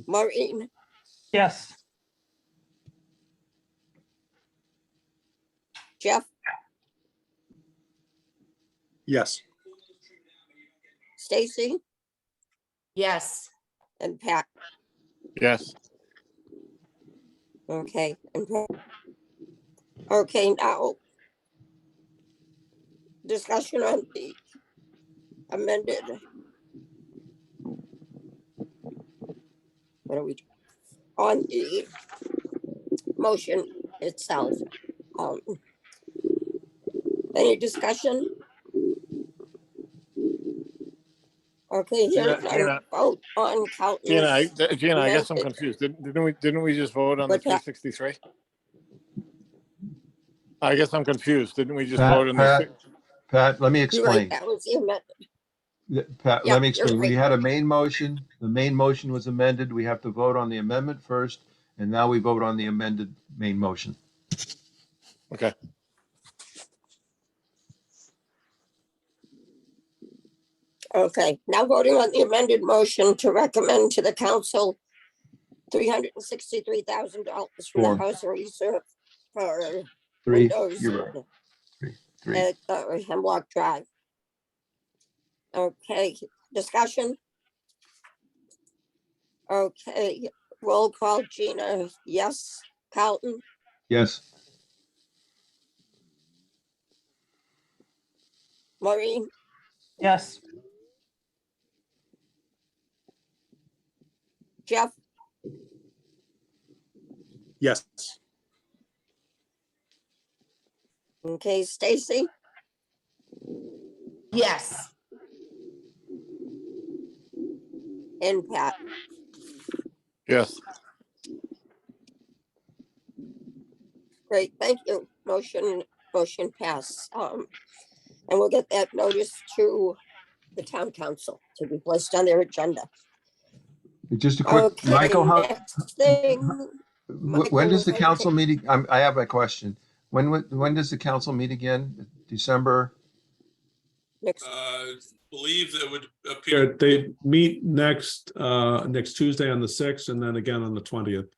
Maureen, Yes. Jeff, Yes. Stacy, Yes. and Pat. Yes. Okay, and Pat. Okay, now discussion on the amended. What are we doing? On the motion itself. Any discussion? Okay, Gina, here's my Gina. vote on Gina, Calton's. Gina, I guess I'm amended. confused. Didn't we just vote on the What's that? 363? I guess I'm confused. Didn't we just Pat, vote on the? Pat, let me You're right, explain. that was the amendment. Pat, Yeah, let me you're explain. We right. had a main motion. The main motion was amended. We have to vote on the amendment first, and now we vote on the amended main motion. Okay. Okay, now voting on the amended motion to recommend to the council $363,000 from Four. the house reserve for Three, windows you're right. Three. at Hemlock Drive. Okay, discussion? Okay, roll call, Gina, yes. Calton, Yes, Maureen, Yes. Jeff, Yes. okay, Stacy, Yes. and Pat. Yes. Great, thank you. Motion pass. And we'll get that notice to the town council to be placed on their agenda. just a quick, Okay, Michael, next thing. when does the Michael, council meet? I have a question. When does the council meet again? December? Next, Believe that would appear. They meet next Tuesday on the 6th and then again on the 20th.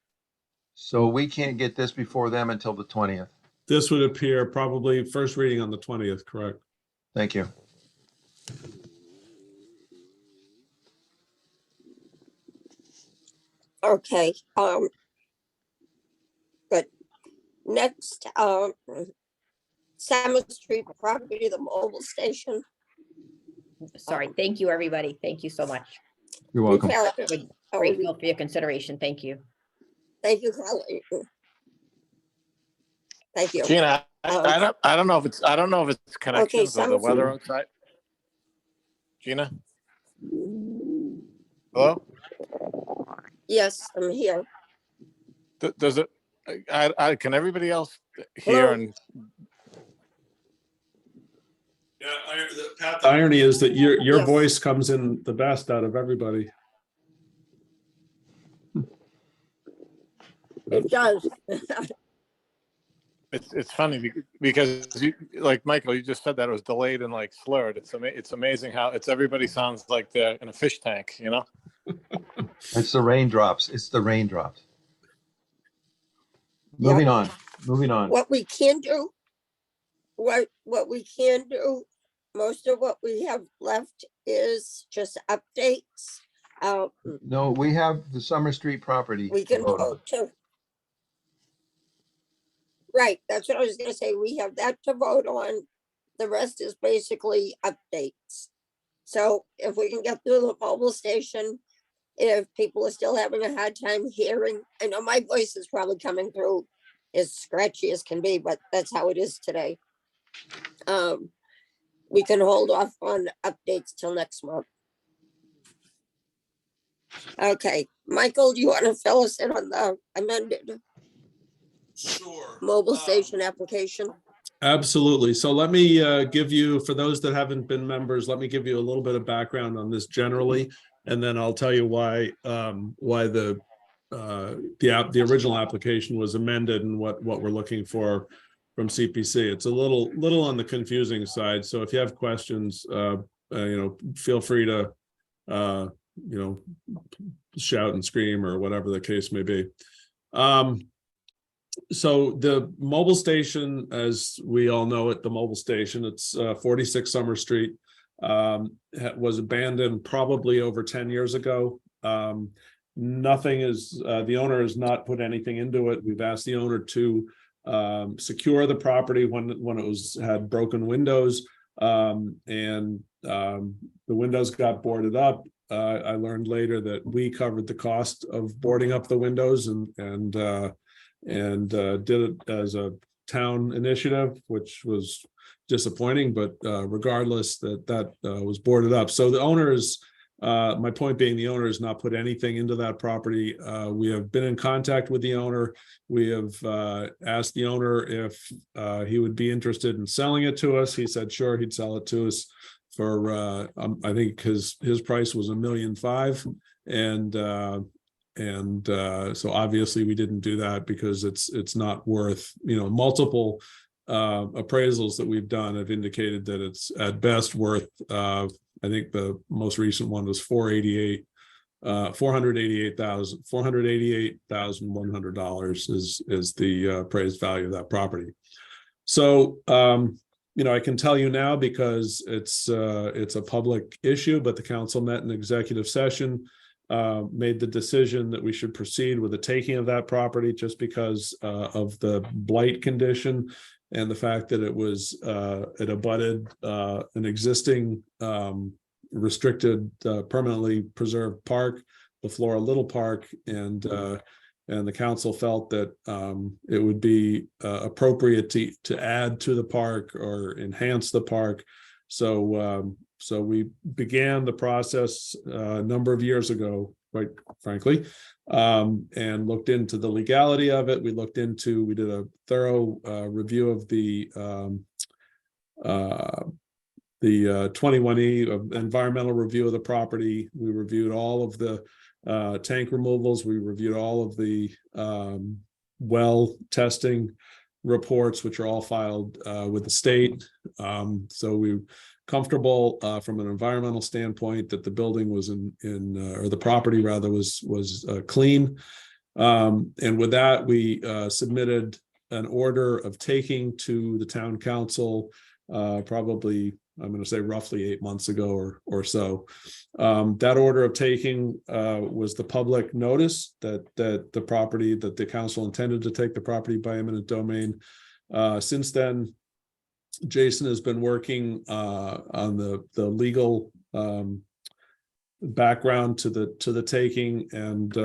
So we can't get this before them until the 20th. This would appear probably first reading on the 20th, correct? Thank you. okay, good. Next, Samus Street property, the mobile station. Sorry, thank you, everybody. Thank you so much. You're welcome. Repair- We're oh, grateful for your consideration. Thank you. Thank you, Colleen. Thank you. Gina, I don't know if it's connections or the Summer weather Street. outside. Gina? Hello? Yes, I'm here. Does it, can everybody else hear? Hello? And Yeah, Pat, the irony is that your Yes. voice comes in the best out of everybody. It does. it's funny because you, like Michael, you just said that it was delayed and like slurred. It's amazing how everybody sounds like they're in a fish tank, you know? It's the raindrops. It's the raindrops. Moving on, moving on. What we can do, what we can do, most of what we have left is just updates. No, we have the Summer Street property. We can to vote on. vote too. Right, that's what I was gonna say. We have that to vote on. The rest is basically updates. So if we can get through the mobile station, if people are still having a hard time hearing, I know my voice is probably coming through as scratchy as can be, but that's how it is today. We can hold off on updates till next month. Okay, Michael, do you want to fill us in on the amended Sure. mobile station application? Absolutely. So let me give you, for those that haven't been members, let me give you a little bit of background on this generally, and then I'll tell you why the original application was amended and what we're looking for from CPC. It's a little on the confusing side. So if you have questions, feel free to shout and scream or whatever the case may be. So the mobile station, as we all know it, the mobile station, it's 46 Summer Street, was abandoned probably over 10 years ago. Nothing is, the owner has not put anything into it. We've asked the owner to secure the property when it had broken windows, and the windows got boarded up. I learned later that we covered the cost of boarding up the windows and did it as a town initiative, which was disappointing, but regardless, that was boarded up. So the owners, my point being, the owner has not put anything into that property. We have been in contact with the owner. We have asked the owner if he would be interested in selling it to us. He said, sure, he'd sell it to us for, I think his price was $1.5 million. And so obviously we didn't do that because it's not worth, multiple appraisals that we've done have indicated that it's at best worth, I think the most recent one was $488,100 is the appraised value of that property. So I can tell you now because it's a public issue, but the council met in executive session, made the decision that we should proceed with the taking of that property just because of the blight condition and the fact that it abutted an existing restricted permanently preserved park, the Flora Little Park, and the council felt that it would be appropriate to add to the park or enhance the park. So we began the process a number of years ago, quite frankly, and looked into the legality of it. We did a thorough review of the 21E of environmental review of the property. We reviewed all of the tank removals. We reviewed all of the well testing reports, which are all filed with the state. So we comfortable from an environmental standpoint that the building was or the property rather was clean. And with that, we submitted an order of taking to the town council probably, I'm going to say roughly 8 months ago or so. That order of taking was the public notice that the council intended to take the property by eminent domain. Since then, Jason has been working on the legal background to the taking and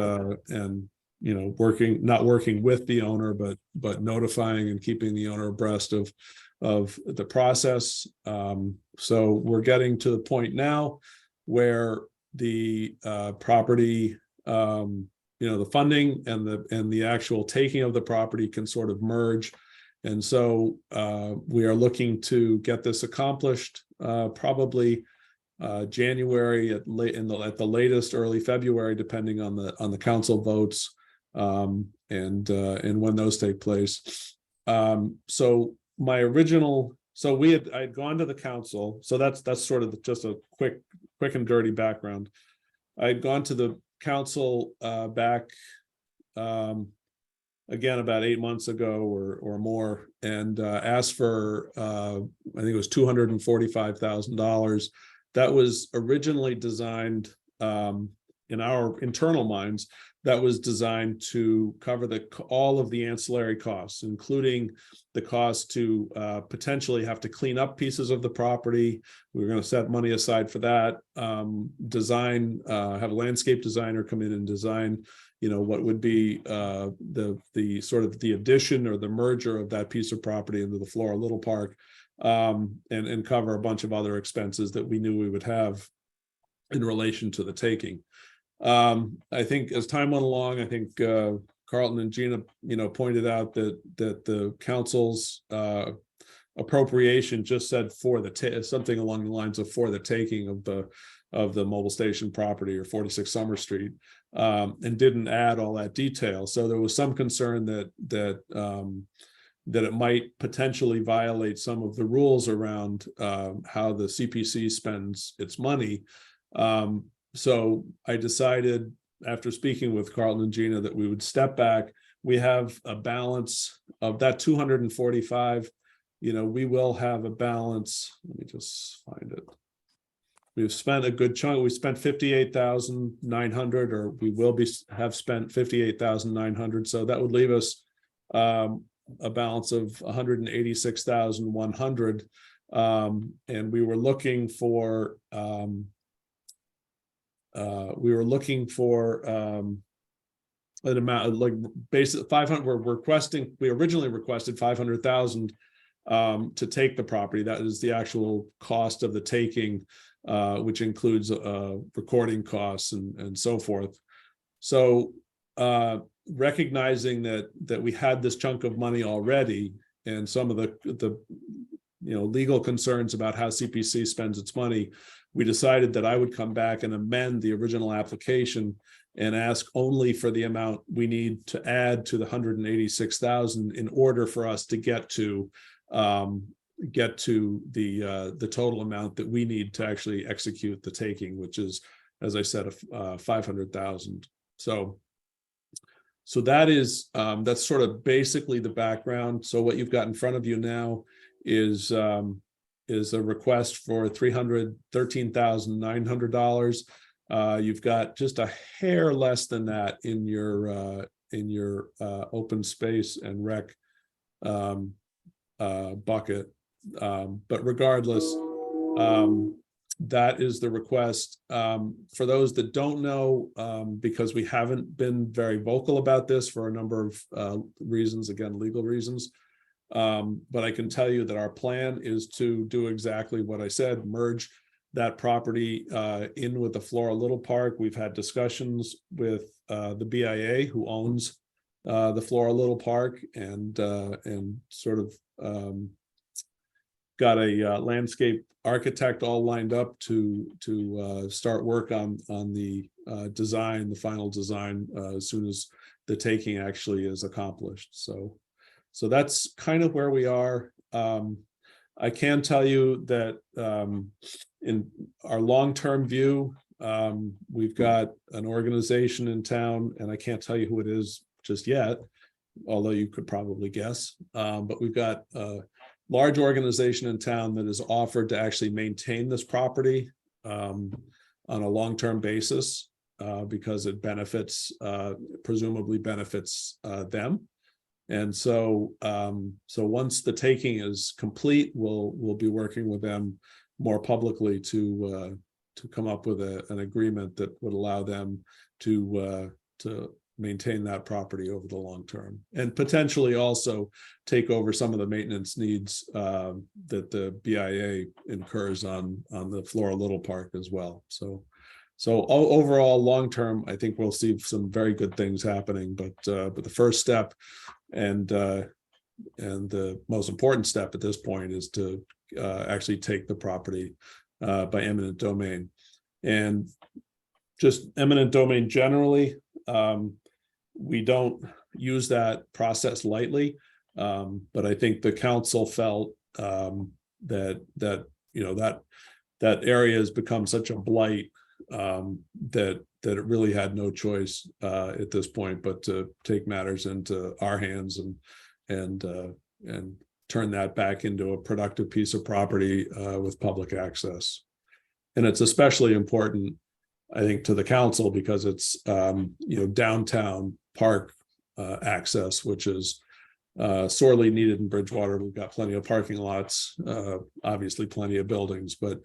not working with the owner, but notifying and keeping the owner abreast of the process. So we're getting to the point now where the property, the funding and the actual taking of the property can sort of merge. And so we are looking to get this accomplished probably January at the latest, early February, depending on the council votes and when those take place. So I'd gone to the council. So that's sort of just a quick and dirty background. I'd gone to the council back again about 8 months ago or more, and asked for I think it was $245,000. That was originally designed in our internal minds. That was designed to cover all of the ancillary costs, including the cost to potentially have to clean up pieces of the property. We were going to set money aside for that. Design, have a landscape designer come in and design, what would be the sort of the addition or the merger of that piece of property into the Flora Little Park, and cover a bunch of other expenses that we knew we would have in relation to the taking. I think as time went along, I think Carlton and Gina, pointed out that the council's appropriation just said something along the lines of for the taking of the mobile station property or 46 Summer Street, and didn't add all that detail. So there was some concern that it might potentially violate some of the rules around how the CPC spends its money. So I decided, after speaking with Carlton and Gina, that we would step back. We have a balance of that 245. We will have a balance. Let me just find it. We've spent a good chunk. We spent 58,900, or we will have spent 58,900. So that would leave us a balance of 186,100. And we were looking for an amount like basically 500. We originally requested 500,000 to take the property. That is the actual cost of the taking, which includes recording costs and so forth. So recognizing that we had this chunk of money already, and some of the legal concerns about how CPC spends its money, we decided that I would come back and amend the original application and ask only for the amount we need to add to the 186,000 in order for us to get to the total amount that we need to actually execute the taking, which is, as I said, 500,000. So that is that's sort of basically the background. So what you've got in front of you now is a request for $313,900. You've got just a hair less than that in your open space and rec bucket, but regardless, that is the request. For those that don't know, because we haven't been very vocal about this for a number of reasons, again, legal reasons, but I can tell you that our plan is to do exactly what I said, merge that property in with the Flora Little Park. We've had discussions with the BIA, who owns the Flora Little Park, and sort of got a landscape architect all lined up to start work on the design, the final design, as soon as the taking actually is accomplished. So that's kind of where we are. I can tell you that in our long-term view, we've got an organization in town, and I can't tell you who it is just yet, although you could probably guess, but we've got a large organization in town that has offered to actually maintain this property on a long-term basis, because it presumably benefits them. And so once the taking is complete, we'll be working with them more publicly to come up with an agreement that would allow them to maintain that property over the long term, and potentially also take over some of the maintenance needs that the BIA incurs on the Flora Little Park as well. So overall, long-term, I think we'll see some very good things happening, but the first step and the most important step at this point is to actually take the property by eminent domain. And just eminent domain generally, we don't use that process lightly, but I think the council felt that area has become such a blight that it really had no choice at this point but to take matters into our hands and turn that back into a productive piece of property with public access. And it's especially important, I think, to the council because it's downtown park access, which is sorely needed in Bridgewater. We've got plenty of parking lots, obviously plenty of buildings, but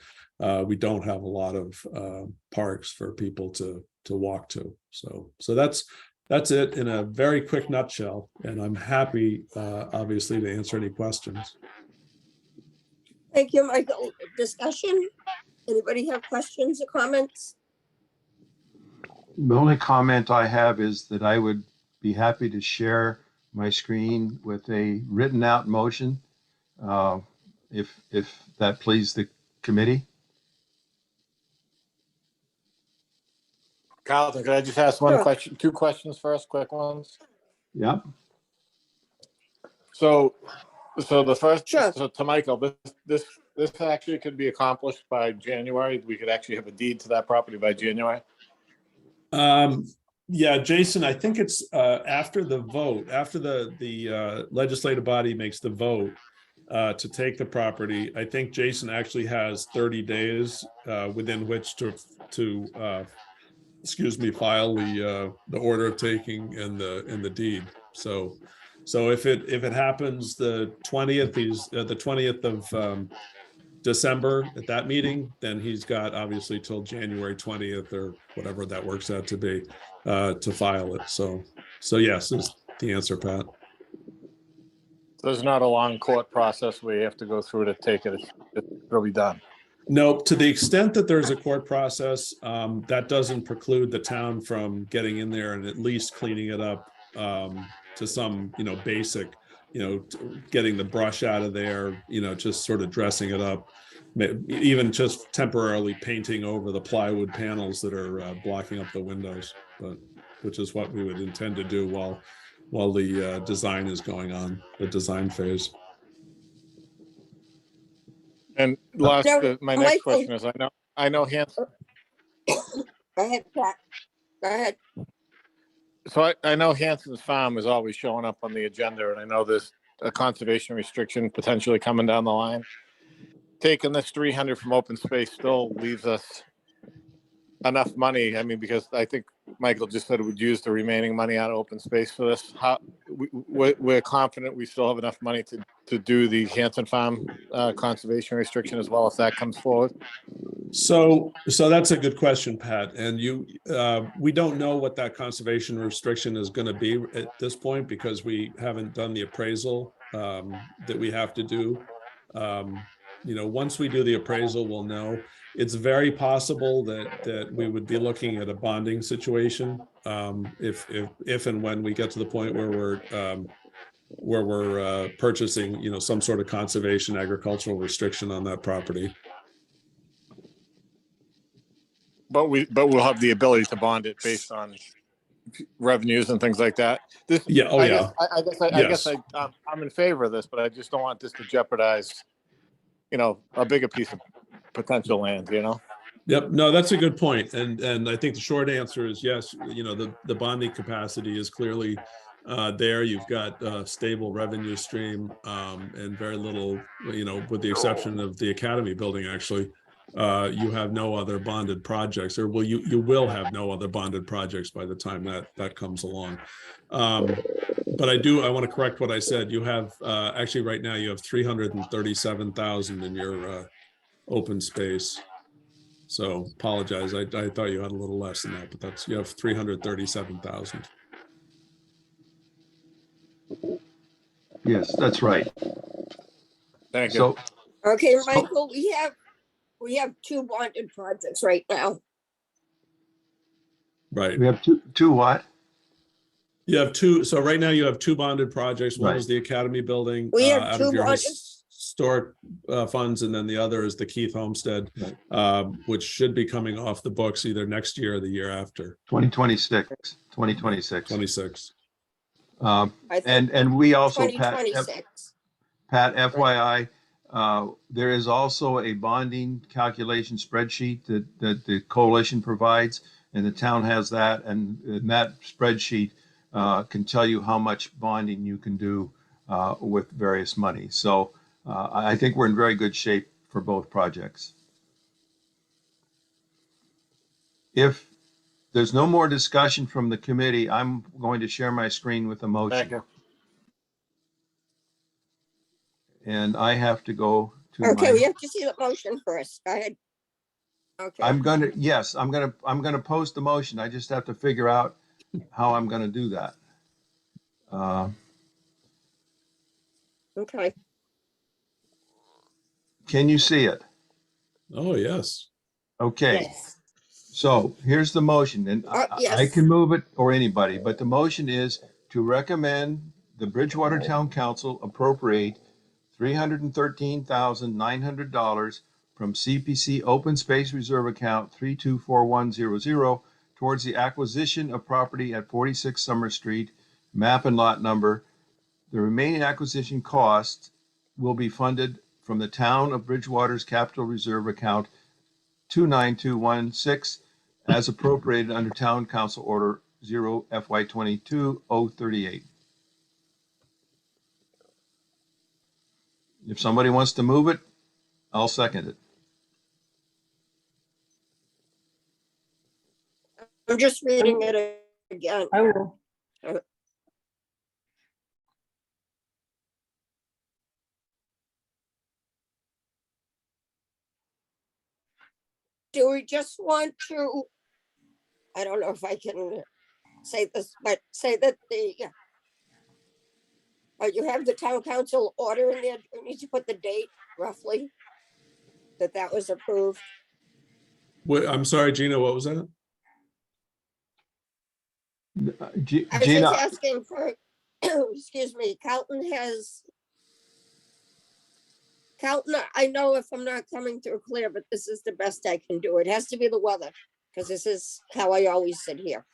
we don't have a lot of parks for people to walk to. So that's it in a very quick nutshell. And I'm happy, obviously, to answer any questions. Thank you, Michael. Discussion? Anybody have questions or comments? The only comment I have is that I would be happy to share my screen with a written out motion, if that pleased the committee. Carlton, could I just ask one Sure. question, 2 questions first, quick ones? Yeah. So the first, Sure. so to Michael, this actually could be accomplished by January. We could actually have a deed to that property by January. Yeah, Jason, I think it's after the vote, after the legislative body makes the vote to take the property. I think Jason actually has 30 days within which to file the order of taking and the deed. So if it happens the 20th, the 20th of December at that meeting, then he's got obviously till January 20th or whatever that works out to be to file it. So yes is the answer, Pat. There's not a long court process where you have to go through to take it. It'll be done. No, to the extent that there's a court process, that doesn't preclude the town from getting in there and at least cleaning it up to some, basic, getting the brush out of there, just sort of dressing it up, even just temporarily painting over the plywood panels that are blocking up the windows, which is what we would intend to do while the design is going on, the design phase. And Now, my next Michael- question is, I know Hanson. Go ahead, Pat. Go ahead. So I know Hanson's Farm is always showing up on the agenda, and I know there's a conservation restriction potentially coming down the line. Taking this 300 from open space still leaves us enough money. I mean, because I think Michael just said we'd use the remaining money out of open space for this. We're confident we still have enough money to do the Hanson Farm conservation restriction as well if that comes forward. So that's a good question, Pat. And we don't know what that conservation restriction is going to be at this point because we haven't done the appraisal that we have to do. Once we do the appraisal, we'll know. It's very possible that we would be looking at a bonding situation if and when we get to the point where we're purchasing, some sort of conservation agricultural restriction on that property. But we'll have the ability to bond it based on revenues and things like that. I guess I'm in favor of this, but I just don't want this to jeopardize, a bigger piece of potential land, Yep. No, that's a good point. And I think the short answer is yes, the bonding capacity is clearly there. You've got a stable revenue stream and very little, with the exception of the Academy building, actually. You have no other bonded projects, or you will have no other bonded projects by the time that comes along. But I want to correct what I said. You have actually right now you have 337,000 in your open space. So apologize. I thought you had a little less than that, but you have 337,000. Yes, that's right. Thank you. So, Okay, Michael, we have 2 bonded projects right now. Right. We have two what? You have two, so right now you have two bonded projects. One Right. is the Academy Building We have out two of your bonded- historic funds, and then the other is the Keith Homestead, Right. which should be coming off the books either next year or the year after, 2026. 26. Um, I think and we also, Pat, 2026. Pat, FYI, there is also a bonding calculation spreadsheet that the coalition provides, and the town has that, and that spreadsheet can tell you how much bonding you can do with various money. So I think we're in very good shape for both projects. If there's no more discussion from the committee, I'm going to share my screen with a Thank motion. you. And I have to go to Okay, we my, have to see the motion first. Go ahead. Okay, I'm gonna post the motion. I just have to figure out how I'm gonna do that. okay. Can you see it? Oh, yes. Okay, Yes. so here's the motion, and I Yes. can move it or anybody, but the motion is to recommend the Bridgewater Town Council appropriate $313,900 from CPC Open Space Reserve Account 324100 towards the acquisition of property at 46 Summer Street, map and lot number. The remaining acquisition costs will be funded from the Town of Bridgewater's Capital Reserve Account 29216 as appropriated under Town Council Order 0 FY22-038. If somebody wants to move it, I'll second it. I'm just reading it again. I will. Do we just want to, I don't know if I can say this, but say that you have the town council order in there, you need to put the date roughly that was approved. Wait, I'm sorry, Gina, what was that? I was just Gina, asking for, excuse me, Carlton, I know if I'm not coming through clear, but this is the best I can do. It has to be the weather, because this is how I always sit here.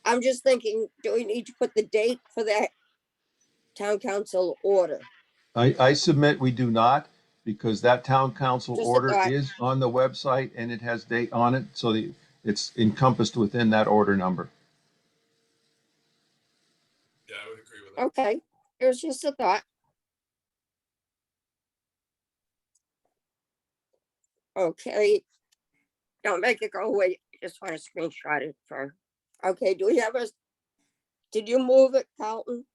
I'm just thinking, do we need to put the date for that town council order? I submit we do not, because that town council Just a order thought. is on the website and it has date on it, so it's encompassed within that order number. Yeah, I would agree with that. Okay, it was just a thought. Okay. Don't make it go away. I just want to screenshot it for, okay, do we have did you move it, Carlton?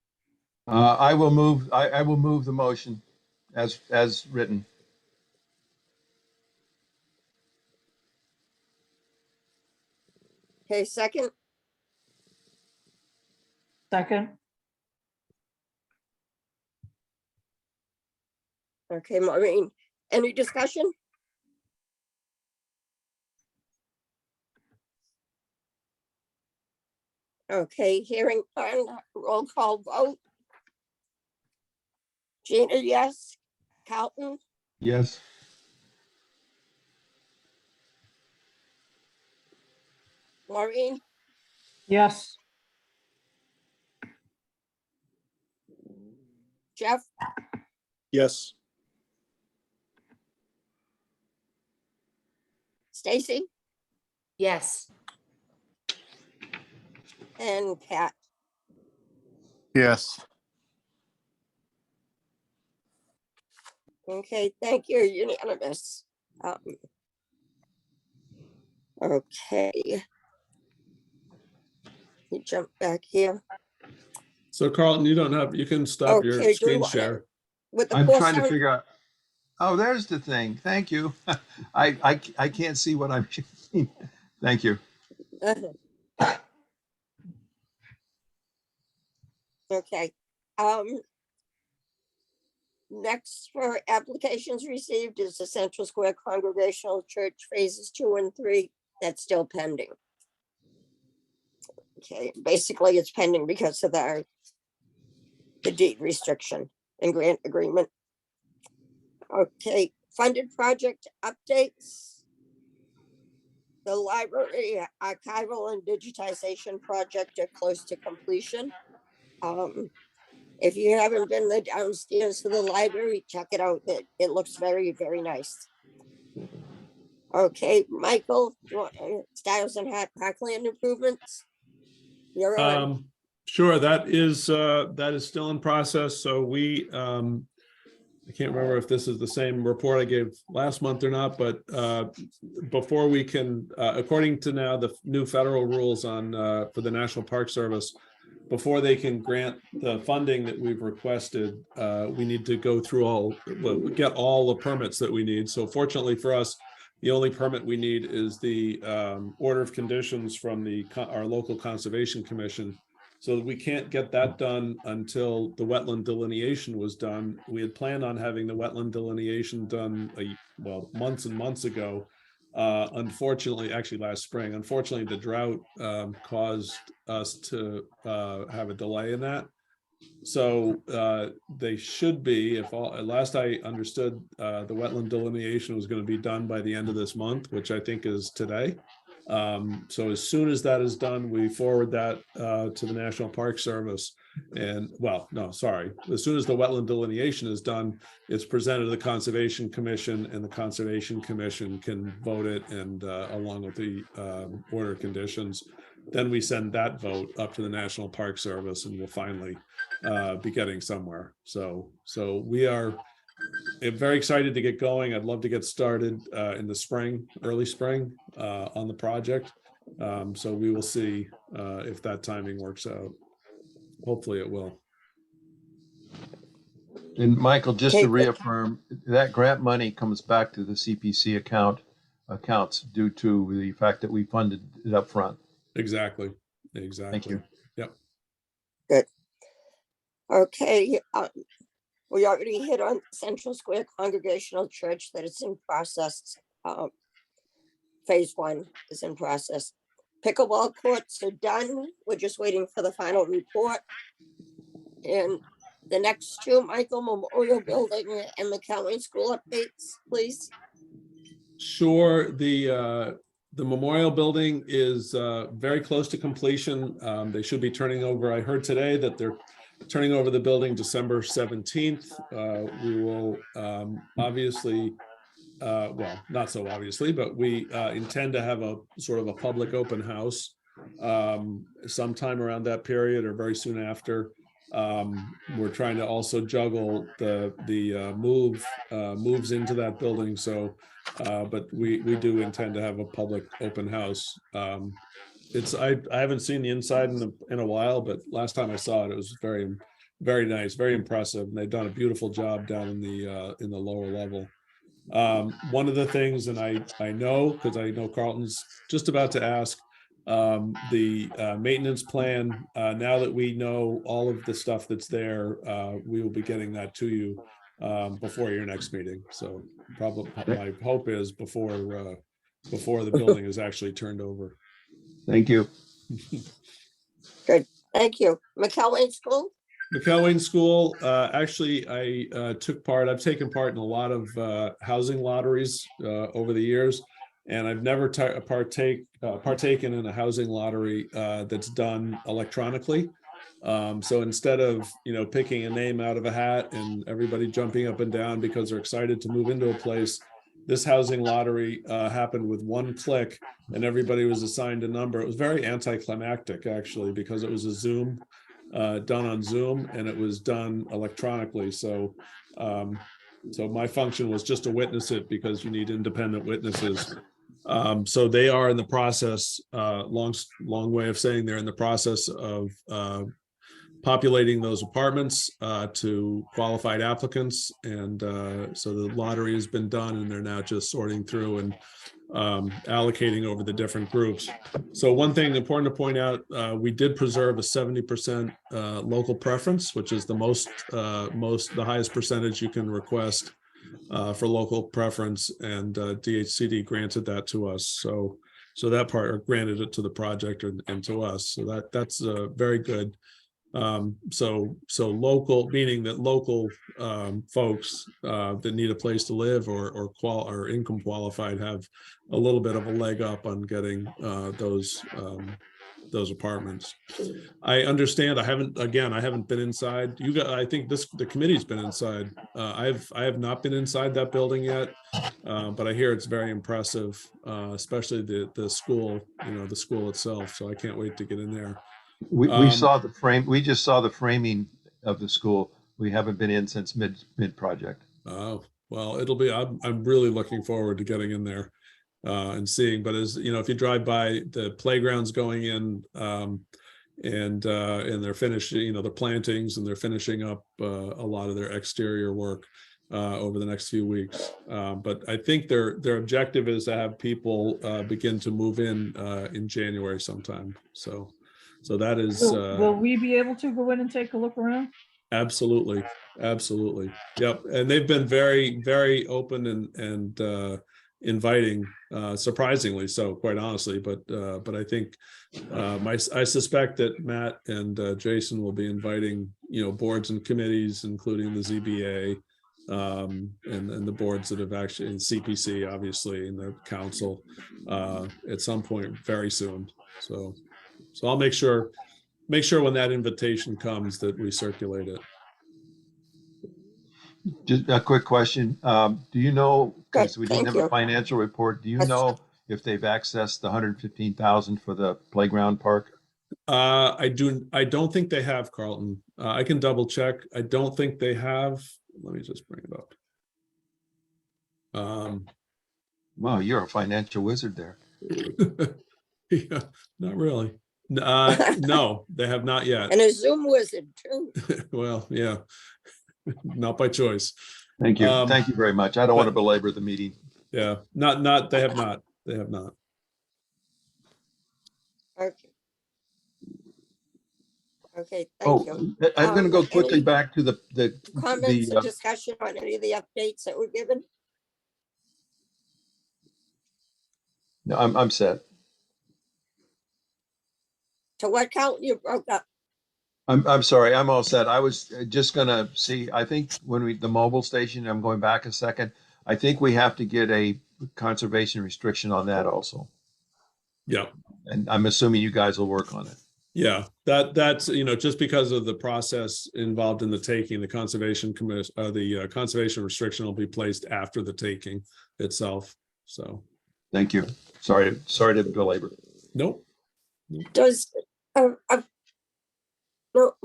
I will move the motion as written. Okay, second, Second, okay, Maureen, any discussion? Okay, hearing on roll call vote. Gina, yes. Carlton, Yes. Maureen, yes. Jeff, Yes. Stacy, Yes. and Pat. Yes. Okay, thank you, unanimous. Okay. You jump back here. So Carlton, you can stop your Okay, do we screen wanna- share. With the I'm full trying to sound- figure out. Oh, there's the thing. Thank you. I can't see what I'm seeing. Thank you. Okay, next for applications received is the Central Square Congregational Church Phases 2 and 3. That's still pending. Okay, basically it's pending because of the deed restriction and grant agreement. Okay, funded project updates. The library archival and digitization project are close to completion. If you haven't been the downstairs to the library, check it out. It looks very, very nice. Okay, Michael, you want Stiles and Hat Parkland improvements? You're on. Sure, that is still in process. So we, I can't remember if this is the same report I gave last month or not, but before we can, according to now the new federal rules on for the National Park Service, before they can grant the funding that we've requested, we need to go through get all the permits that we need. So fortunately for us, the only permit we need is the order of conditions from our local conservation commission. So we can't get that done until the wetland delineation was done. We had planned on having the wetland delineation done, months and months ago. Unfortunately, actually last spring, unfortunately, the drought caused us to have a delay in that. So they should be, last I understood, the wetland delineation was going to be done by the end of this month, which I think is today. So as soon as that is done, we forward that to the National Park Service. And as soon as the wetland delineation is done, it's presented to the Conservation Commission, and the Conservation Commission can vote it, and along with the order of conditions. Then we send that vote up to the National Park Service, and we'll finally be getting somewhere. So we are very excited to get going. I'd love to get started in the spring, early spring, on the project. So we will see if that timing works out. Hopefully it will. And Michael, just Okay, to but- reaffirm, that grant money comes back to the CPC accounts due to the fact that we funded it up front. Exactly. Thank you. Yep. Okay, we already hit on Central Square Congregational Church that it's in process. Phase 1 is in process. Pickleball courts are done. We're just waiting for the final report. And the next two, Michael, Memorial Building and McElwain School updates, please. Sure. The Memorial Building is very close to completion. They should be turning over. I heard today that they're turning over the building December 17th. We will obviously, not so obviously, but we intend to have a sort of a public open house sometime around that period or very soon after. We're trying to also juggle the moves into that building. So, but we do intend to have a public open house. I haven't seen the inside in a while, but last time I saw it, it was very, very nice, very impressive. And they've done a beautiful job down in the lower level. One of the things, and I know, because I know Carlton's just about to ask, the maintenance plan, now that we know all of the stuff that's there, we will be getting that to you before your next meeting. So probably my hope is before the building is actually turned over. Thank you. Thank you. McElwain School? McElwain School, actually, I've taken part in a lot of housing lotteries over the years, and I've never partaken in a housing lottery that's done electronically. So instead of picking a name out of a hat and everybody jumping up and down because they're excited to move into a place, this housing lottery happened with one click, and everybody was assigned a number. It was very anticlimactic, actually, because it was a Zoom. Done on Zoom, and it was done electronically. So my function was just to witness it, because you need independent witnesses. So they are in the process, long way of saying they're in the process of populating those apartments to qualified applicants. And so the lottery has been done, and they're now just sorting through and allocating over the different groups. So one thing important to point out, we did preserve a 70% local preference, which is the highest percentage you can request for local preference, and DHCD granted that to us. So So that part, or granted it to the project and to us. So that's very good. So local, meaning that local folks that need a place to live or income qualified have a little bit of a leg up on getting those apartments. I understand. I haven't been inside. You got, I think the committee's been inside. I have not been inside that building yet, but I hear it's very impressive, especially the school, the school itself. So I can't wait to get in there. We saw the frame, we just saw the framing of the school. We haven't been in since mid project. Oh, well, I'm really looking forward to getting in there and seeing, but as you know, if you drive by the playgrounds going in, and they're finishing, the plantings, and they're finishing up a lot of their exterior work over the next few weeks. But I think their objective is to have people begin to move in January sometime. So that is Will we be able to go in and take a look around? absolutely. Yep. And they've been very, very open and inviting, surprisingly so, quite honestly. But I think I suspect that Matt and Jason will be inviting, boards and committees, including the ZBA, and the boards that have actually, in CPC, obviously, and the council at some point very soon. So I'll make sure when that invitation comes that we circulate it. Just a quick question. Do you know, because we didn't Thank have a you. financial report, do you That's- know if they've accessed the 115,000 for the playground park? I don't think they have, Carlton. I can double check. I don't think they have. Let me just bring it up. Wow, you're a financial wizard there. Yeah, not really. No, they have not yet. And a Zoom wizard too. Well, yeah, not by choice. Thank you. Um, Thank you very much. I don't want to but- belabor the meeting. Yeah, not. They have not. They have not. Okay. Okay, Oh, thank you. I'm going to go quickly any back to Comments or discussion on any of the updates that were given? no, I'm set. To what count you broke up? I'm sorry. I'm all set. I was just going to see, I think when the mobile station, I'm going back a second. I think we have to get a conservation restriction on that also. Yeah. And I'm assuming you guys will work on it. Yeah, that's just because of the process involved in the taking, the conservation commission, the conservation restriction will be placed after the taking itself. So, Thank you. Sorry to belabor. nope. Does, no,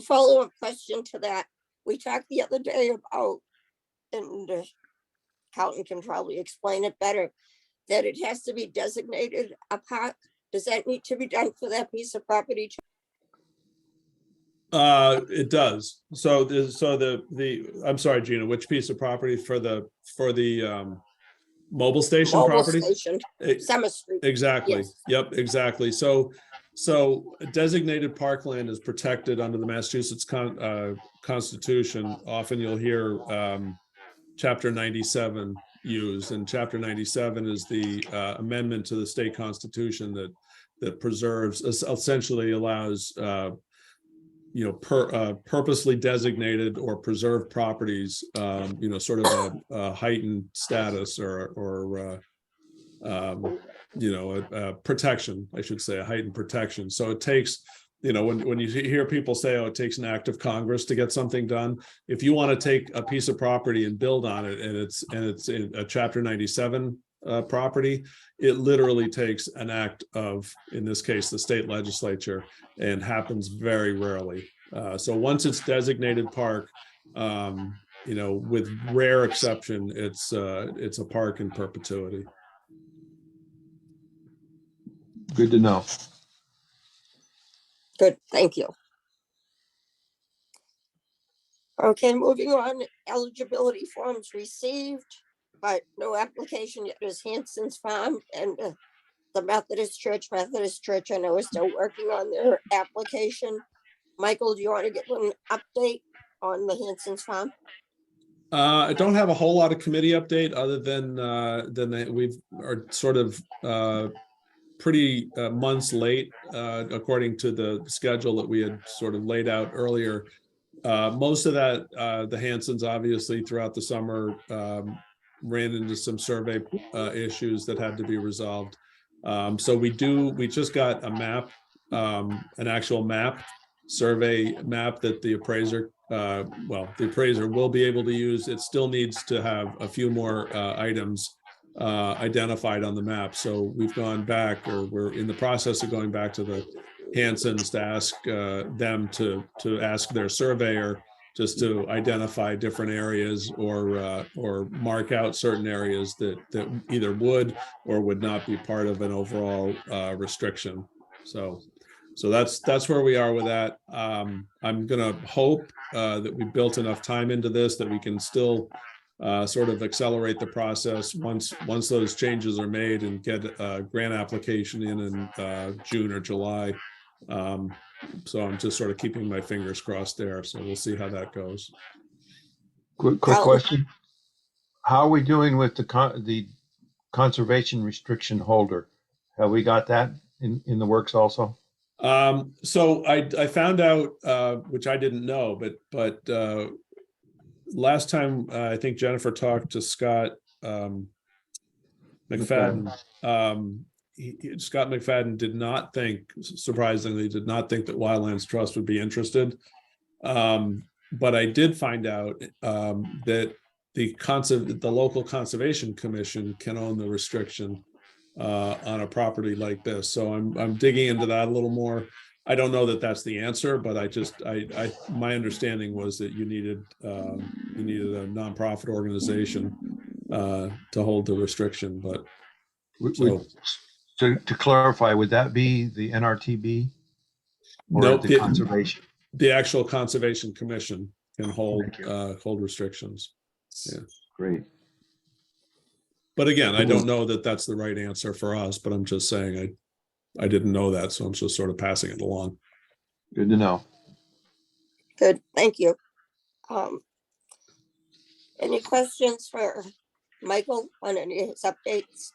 follow-up question to that. We talked the other day about, and Carlton can probably explain it better, that it has to be designated a park. Does that need to be done for that piece of property too? It does. So I'm sorry, Gina, which piece of property for the mobile station Mobile property? station, Summer Street. Exactly. Yes. Yep, exactly. So designated parkland is protected under the Massachusetts Constitution. Often you'll hear Chapter 97 used, and Chapter 97 is the amendment to the state constitution that preserves, essentially allows purposely designated or preserved properties, sort of a heightened status or protection, I should say, a heightened protection. So it takes, when you hear people say, oh, it takes an act of Congress to get something done. If you want to take a piece of property and build on it, and it's in a Chapter 97 property, it literally takes an act of, in this case, the state legislature, and happens very rarely. So once it's designated park, with rare exception, it's a park in perpetuity. Good to know. Good, thank you. Okay, moving on, eligibility forms received, but no application yet is Hanson's Farm and the Methodist Church, I know is still working on their application. Michael, do you want to give an update on the Hanson's Farm? I don't have a whole lot of committee update other than we are sort of pretty months late, according to the schedule that we had sort of laid out earlier. Most of that, the Hansons obviously throughout the summer ran into some survey issues that had to be resolved. So we just got a map, an actual map, survey map that the appraiser, the appraiser will be able to use. It still needs to have a few more items identified on the map. So we've gone back, or we're in the process of going back to the Hansons to ask them to ask their surveyor just to identify different areas or mark out certain areas that either would or would not be part of an overall restriction. So that's where we are with that. I'm gonna hope that we built enough time into this that we can still sort of accelerate the process once those changes are made and get a grant application in June or July. So I'm just sort of keeping my fingers crossed there. So we'll see how that goes. Quick How- question. How are we doing with the conservation restriction holder? Have we got that in the works also? So I found out, which I didn't know, but last time I think Jennifer talked to Scott McFadden. Scott McFadden did not think, surprisingly, did not think that Wildlands Trust would be interested. But I did find out that the local conservation commission can own the restriction on a property like this. So I'm digging into that a little more. I don't know that that's the answer, but my understanding was that you needed a nonprofit organization to hold the restriction. But To clarify, would that be the NRTB? Or nope, the conservation? the actual conservation commission can hold Thank you. hold restrictions. Yeah. Great. But again, I don't know that that's the right answer for us, but I'm just saying I didn't know that, so I'm just sort of passing it along. Good to know. Good, thank you. Any questions for Michael on any of his updates?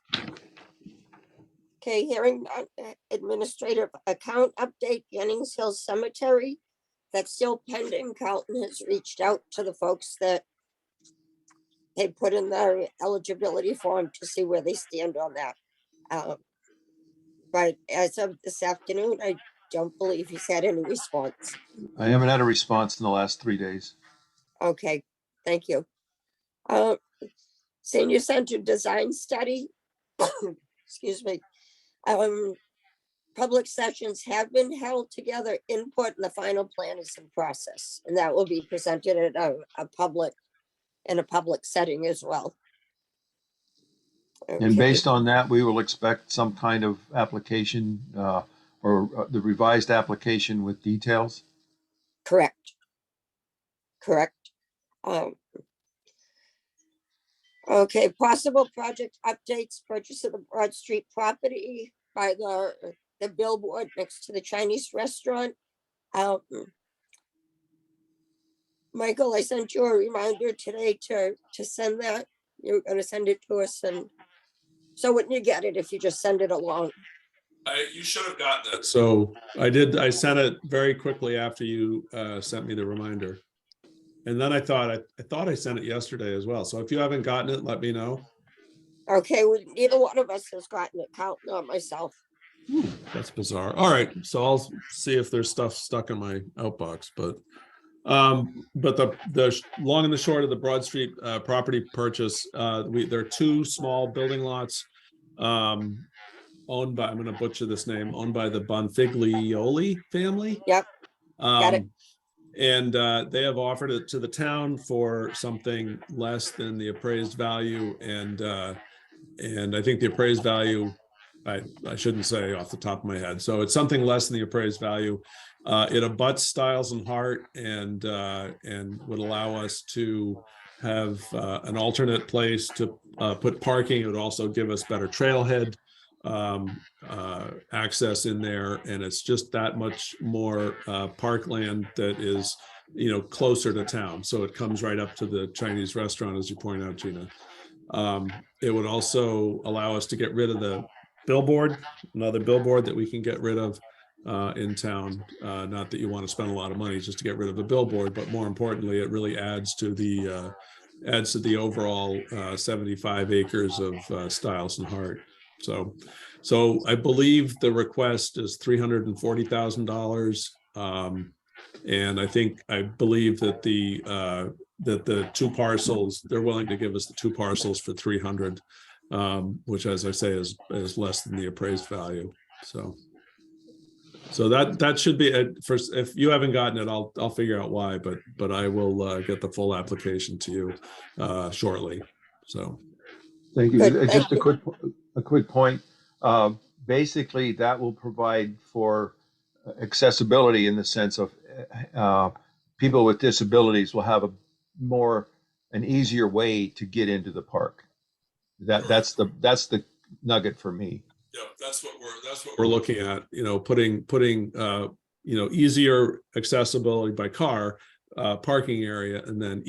Okay, hearing none. Administrative account update, Jennings Hill Cemetery. That's still pending. Carlton has reached out to the folks that they put in their eligibility form to see where they stand on that. But as of this afternoon, I don't believe he's had any response. I haven't had a response in the last 3 days. Okay, thank you. Senior Center Design Study. Excuse me. Public sessions have been held together, input, and the final plan is in process. And that will be presented at a public setting as well. And Okay. based on that, we will expect some kind of application or the revised application with details. Correct. Okay, possible project updates, purchase of the Broad Street property by the billboard next to the Chinese restaurant. Michael, I sent you a reminder today to send that. You're gonna send it to us, and so when you get it, if you just send it along. You should have gotten it. So I did. I sent it very quickly after you sent me the reminder. And then I thought I sent it yesterday as well. So if you haven't gotten it, let me know. Okay, neither one of us has gotten it, Carlton or myself. That's bizarre. All right, so I'll see if there's stuff stuck in my outbox. But the long and the short of the Broad Street property purchase, there are two small building lots owned by, I'm going to butcher this name, owned by the Bonfiglioli family. Yep, got it. And they have offered it to the town for something less than the appraised value. And I think the appraised value, I shouldn't say off the top of my head. So it's something less than the appraised value. It abuts Stiles and Hart and would allow us to have an alternate place to put parking. It would also give us better trailhead access in there, and it's just that much more parkland that is, closer to town. So it comes right up to the Chinese restaurant, as you point out, Gina. It would also allow us to get rid of billboard, another billboard that we can get rid of in town. Not that you want to spend a lot of money just to get rid of a billboard, but more importantly, it really adds to the overall 75 acres of Stiles and Hart. So I believe the request is $340,000. And I believe that the two parcels, they're willing to give us the two parcels for 300, which, as I say, is less than the appraised value. So that should be it. First, if you haven't gotten it, I'll figure out why, but I will get the full application to you shortly. So Thank you. Good, Just thank a quick point. Basically, that will provide for accessibility in the sense of people with disabilities will have an easier way to get into the park. That's the nugget for me. yeah, that's what we're looking at. Putting easier accessibility by car, parking area, and then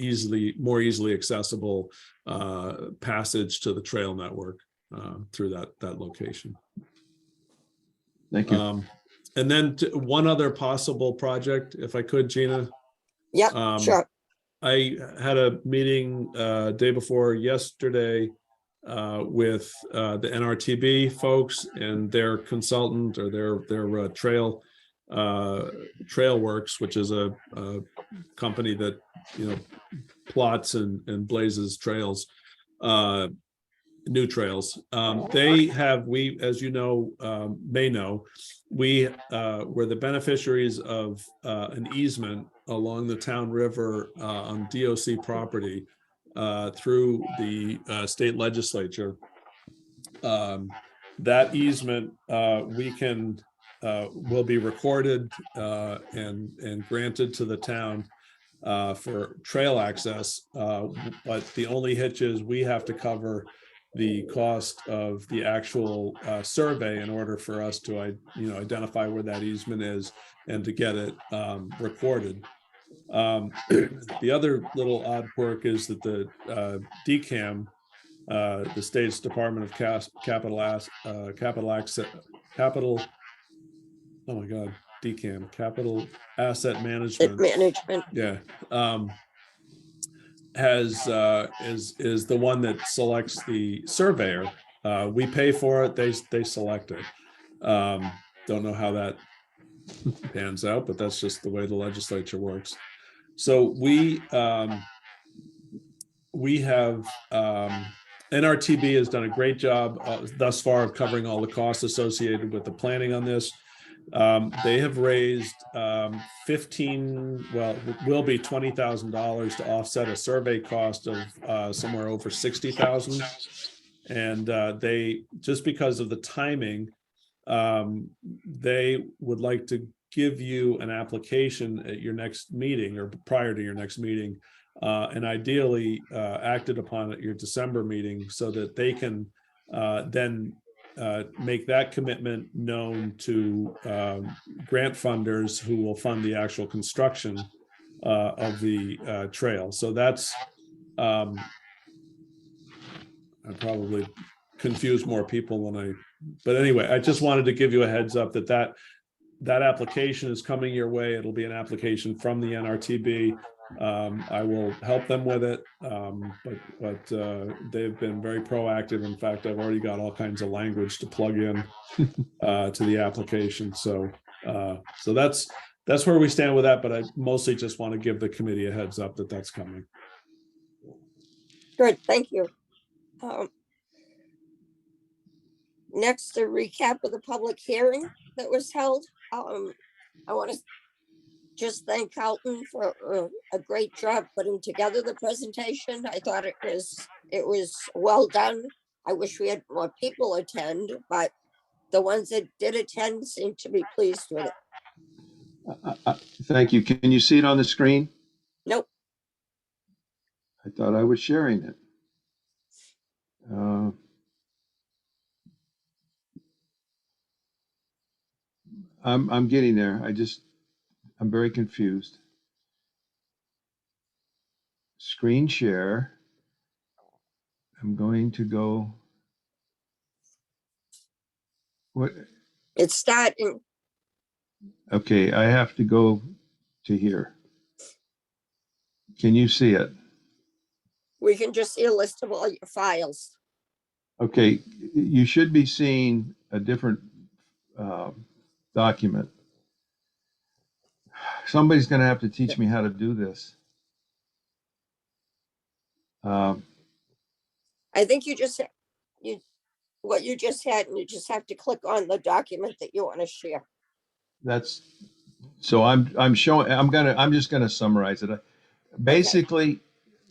more easily accessible passage to the trail network through that location. Thank you. And then one other possible project, if I could, Gina. Yep, sure. I had a meeting day before yesterday with the NRTB folks and their consultant, or their Trail Works, which is a company that plots and blazes trails, new trails. We, as you know, may know, we were the beneficiaries of an easement along the town river on DOC property through the state legislature. That easement will be recorded and granted to the town for trail access, but the only hitch is we have to cover the cost of the actual survey in order for us to identify where that easement is and to get it recorded. The other little odd quirk is that the DCAM, the state's Department of Capital, oh my God, DCAM, Capital Asset Management. Management. Yeah. Is the one that selects the surveyor. We pay for it, they select it. Don't know how that pans out, but that's just the way the legislature works. So we have NRTB has done a great job thus far of covering all the costs associated with the planning on this. They have raised will be $20,000 to offset a survey cost of somewhere over $60,000. And they, just because of the timing, they would like to give you an application at your next meeting or prior to your next meeting, and ideally acted upon at your December meeting, so that they can then make that commitment known to grant funders who will fund the actual construction of the trail. So that's, I probably confuse more people but anyway, I just wanted to give you a heads up that application is coming your way. It'll be an application from the NRTB. I will help them with it, but they've been very proactive. In fact, I've already got all kinds of language to plug in to the application. So that's where we stand with that. But I mostly just want to give the committee a heads up that that's coming. Good, thank you. Next, a recap of the public hearing that was held. I want to just thank Carlton for a great job putting together the presentation. I thought it was well done. I wish we had more people attend, but the ones that did attend seemed to be pleased with it. Thank you. Can you see it on the screen? Nope. I thought I was sharing it. I'm getting there. I'm very confused. Screen share. I'm going to go. What, It's starting. okay, I have to go to here. Can you see it? We can just see a list of all your files. Okay, you should be seeing a different document. Somebody's going to have to teach me how to do this. Um, I think what you just had, and you just have to click on the document that you want to share. that's so I'm showing. I'm just going to summarize it. Basically,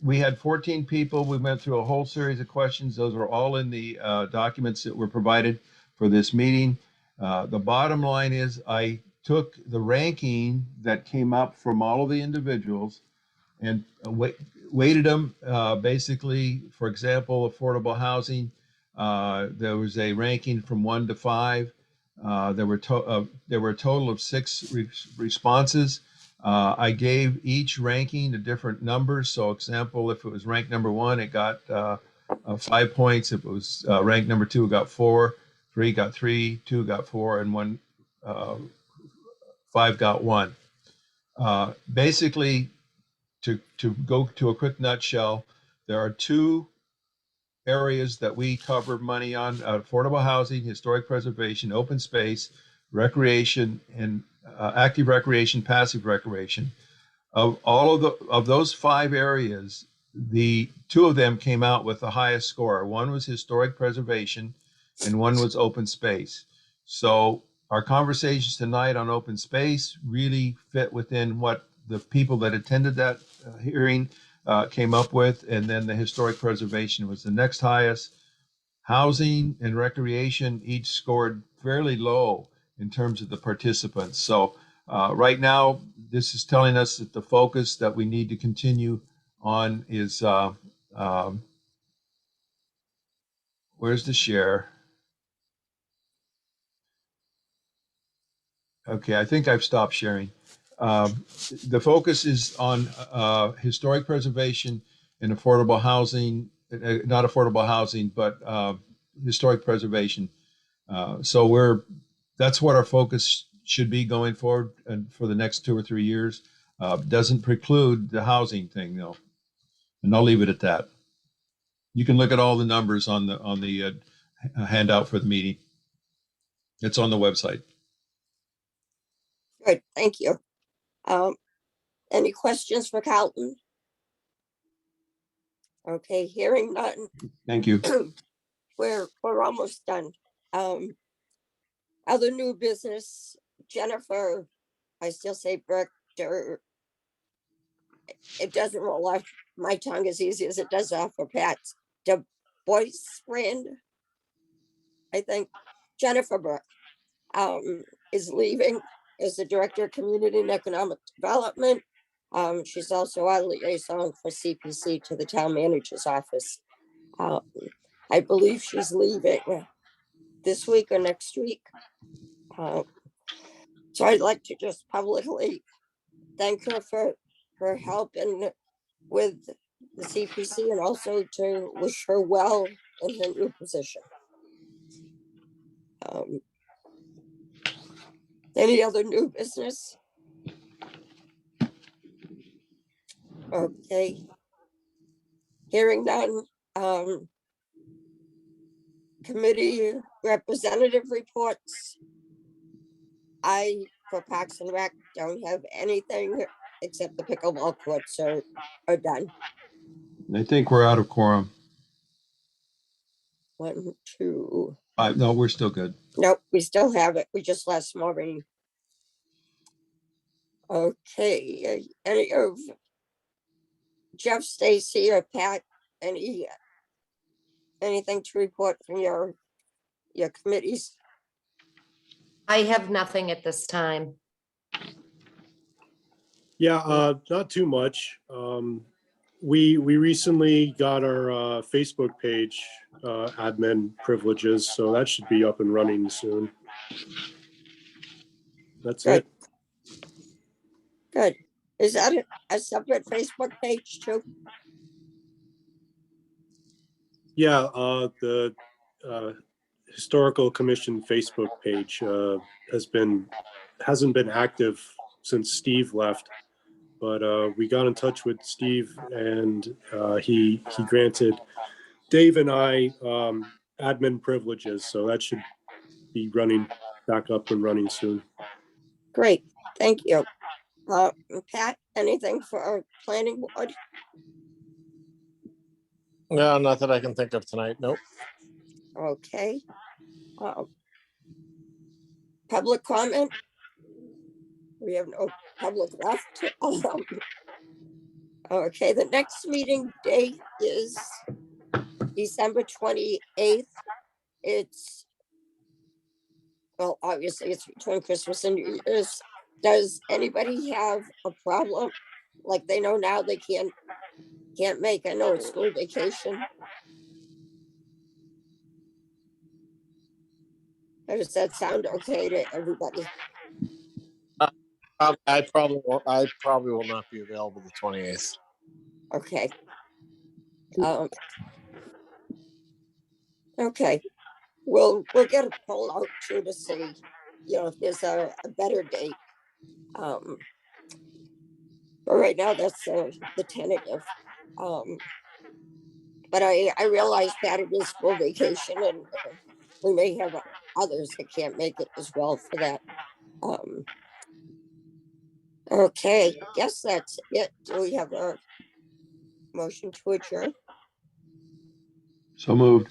we had 14 people. We went through a whole series of questions. Those are all in the documents that were provided for this meeting. The bottom line is I took the ranking that came up from all of the individuals and weighted them. Basically, for example, affordable housing, there was a ranking from 1 to 5. There were a total of 6 responses. I gave each ranking a different number. So, example, if it was ranked number 1, it got 5 points. If it was ranked number 2, it got 4. 3 got 3. 2 got 4, and 5 got 1. Basically, to go to a quick nutshell, there are 2 areas that we cover money on: affordable housing, historic preservation, open space, recreation, and active recreation, passive recreation. Of all of those 5 areas, the 2 of them came out with the highest score. One was historic preservation, and one was open space. So our conversations tonight on open space really fit within what the people that attended that hearing came up with, and then the historic preservation was the next highest. Housing and recreation each scored fairly low in terms of the participants. So right now, this is telling us that the focus that we need to continue on is where's the share? Okay, I think I've stopped sharing. The focus is on historic preservation and affordable housing, not affordable housing, but historic preservation. So that's what our focus should be going forward and for the next 2 or 3 years. Doesn't preclude the housing thing though, and I'll leave it at that. You can look at all the numbers on the handout for the meeting. It's on the website. Good, thank you. Any questions for Carlton? Okay, hearing none. Thank you. We're almost done. Other new business, Jennifer, I still say Brichter. It doesn't roll off my tongue as easy as it does off of Pat's. Du Boisbrand, I think. Jennifer Burke is leaving as the Director of Community and Economic Development. She's also our liaison for CPC to the Town Manager's Office. I believe she's leaving this week or next week. So I'd like to just publicly thank her for her help and with the CPC, and also to wish her well in her new position. Any other new business? Okay. Hearing none. Committee representative reports. I, for Parks and Rec, don't have anything except the pickleball courts are done. I think we're out of quorum. 1, 2. No, we're still good. Nope, we still have it. We just lost Maureen. Okay, any of Jeff, Stacy, or Pat, anything to report from your committees? I have nothing at this time. Yeah, not too much. We recently got our Facebook page admin privileges, so that should be up and running soon. That's Good. it. Good. Is that a separate Facebook page too? Yeah, Historical Commission Facebook page hasn't been active since Steve left. But we got in touch with Steve and he granted Dave and I admin privileges. So that should be running back up and running soon. Great, thank you. Pat, anything for our planning board? No, not that I can think of tonight. Nope. Okay. Public comment? We have no public left. Okay, the next meeting date is December 28th. It's, well, obviously it's between Christmas and New Year's. Does anybody have a problem? Like they know now they can't make, I know it's school vacation. Or does that sound okay to everybody? I probably will not be available the 28th. Okay. Okay, we'll get a poll out too to see, you know, if there's a better date. But right now that's the tentative. But I realize that it is school vacation and we may have others that can't make it as well for that. Okay, guess that's it. Do we have a motion to adjourn? So moved.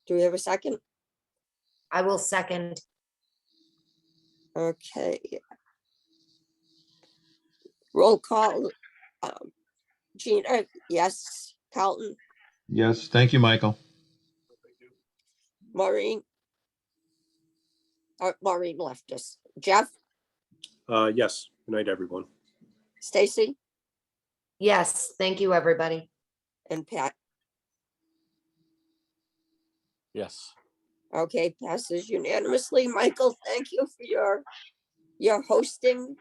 Do we have a second? I will second. Okay. Roll call. Gina, yes. Carlton, Yes, thank you, Michael. Maureen. Maureen left us. Jeff, Yes. Good night, everyone. Stacy, Yes, thank you, everybody. and Pat. Yes. Okay, passes unanimously. Michael, thank you for your hosting.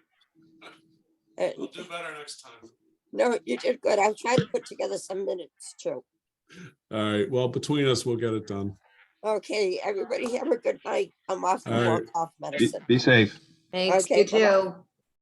And We'll do better next time. no, you did good. I'll try to put together some minutes too. All right, well, between us, we'll get it done. Okay, everybody have a good night. I'm off All from more right. cough Be medicine. be safe. Thanks, Okay, you too.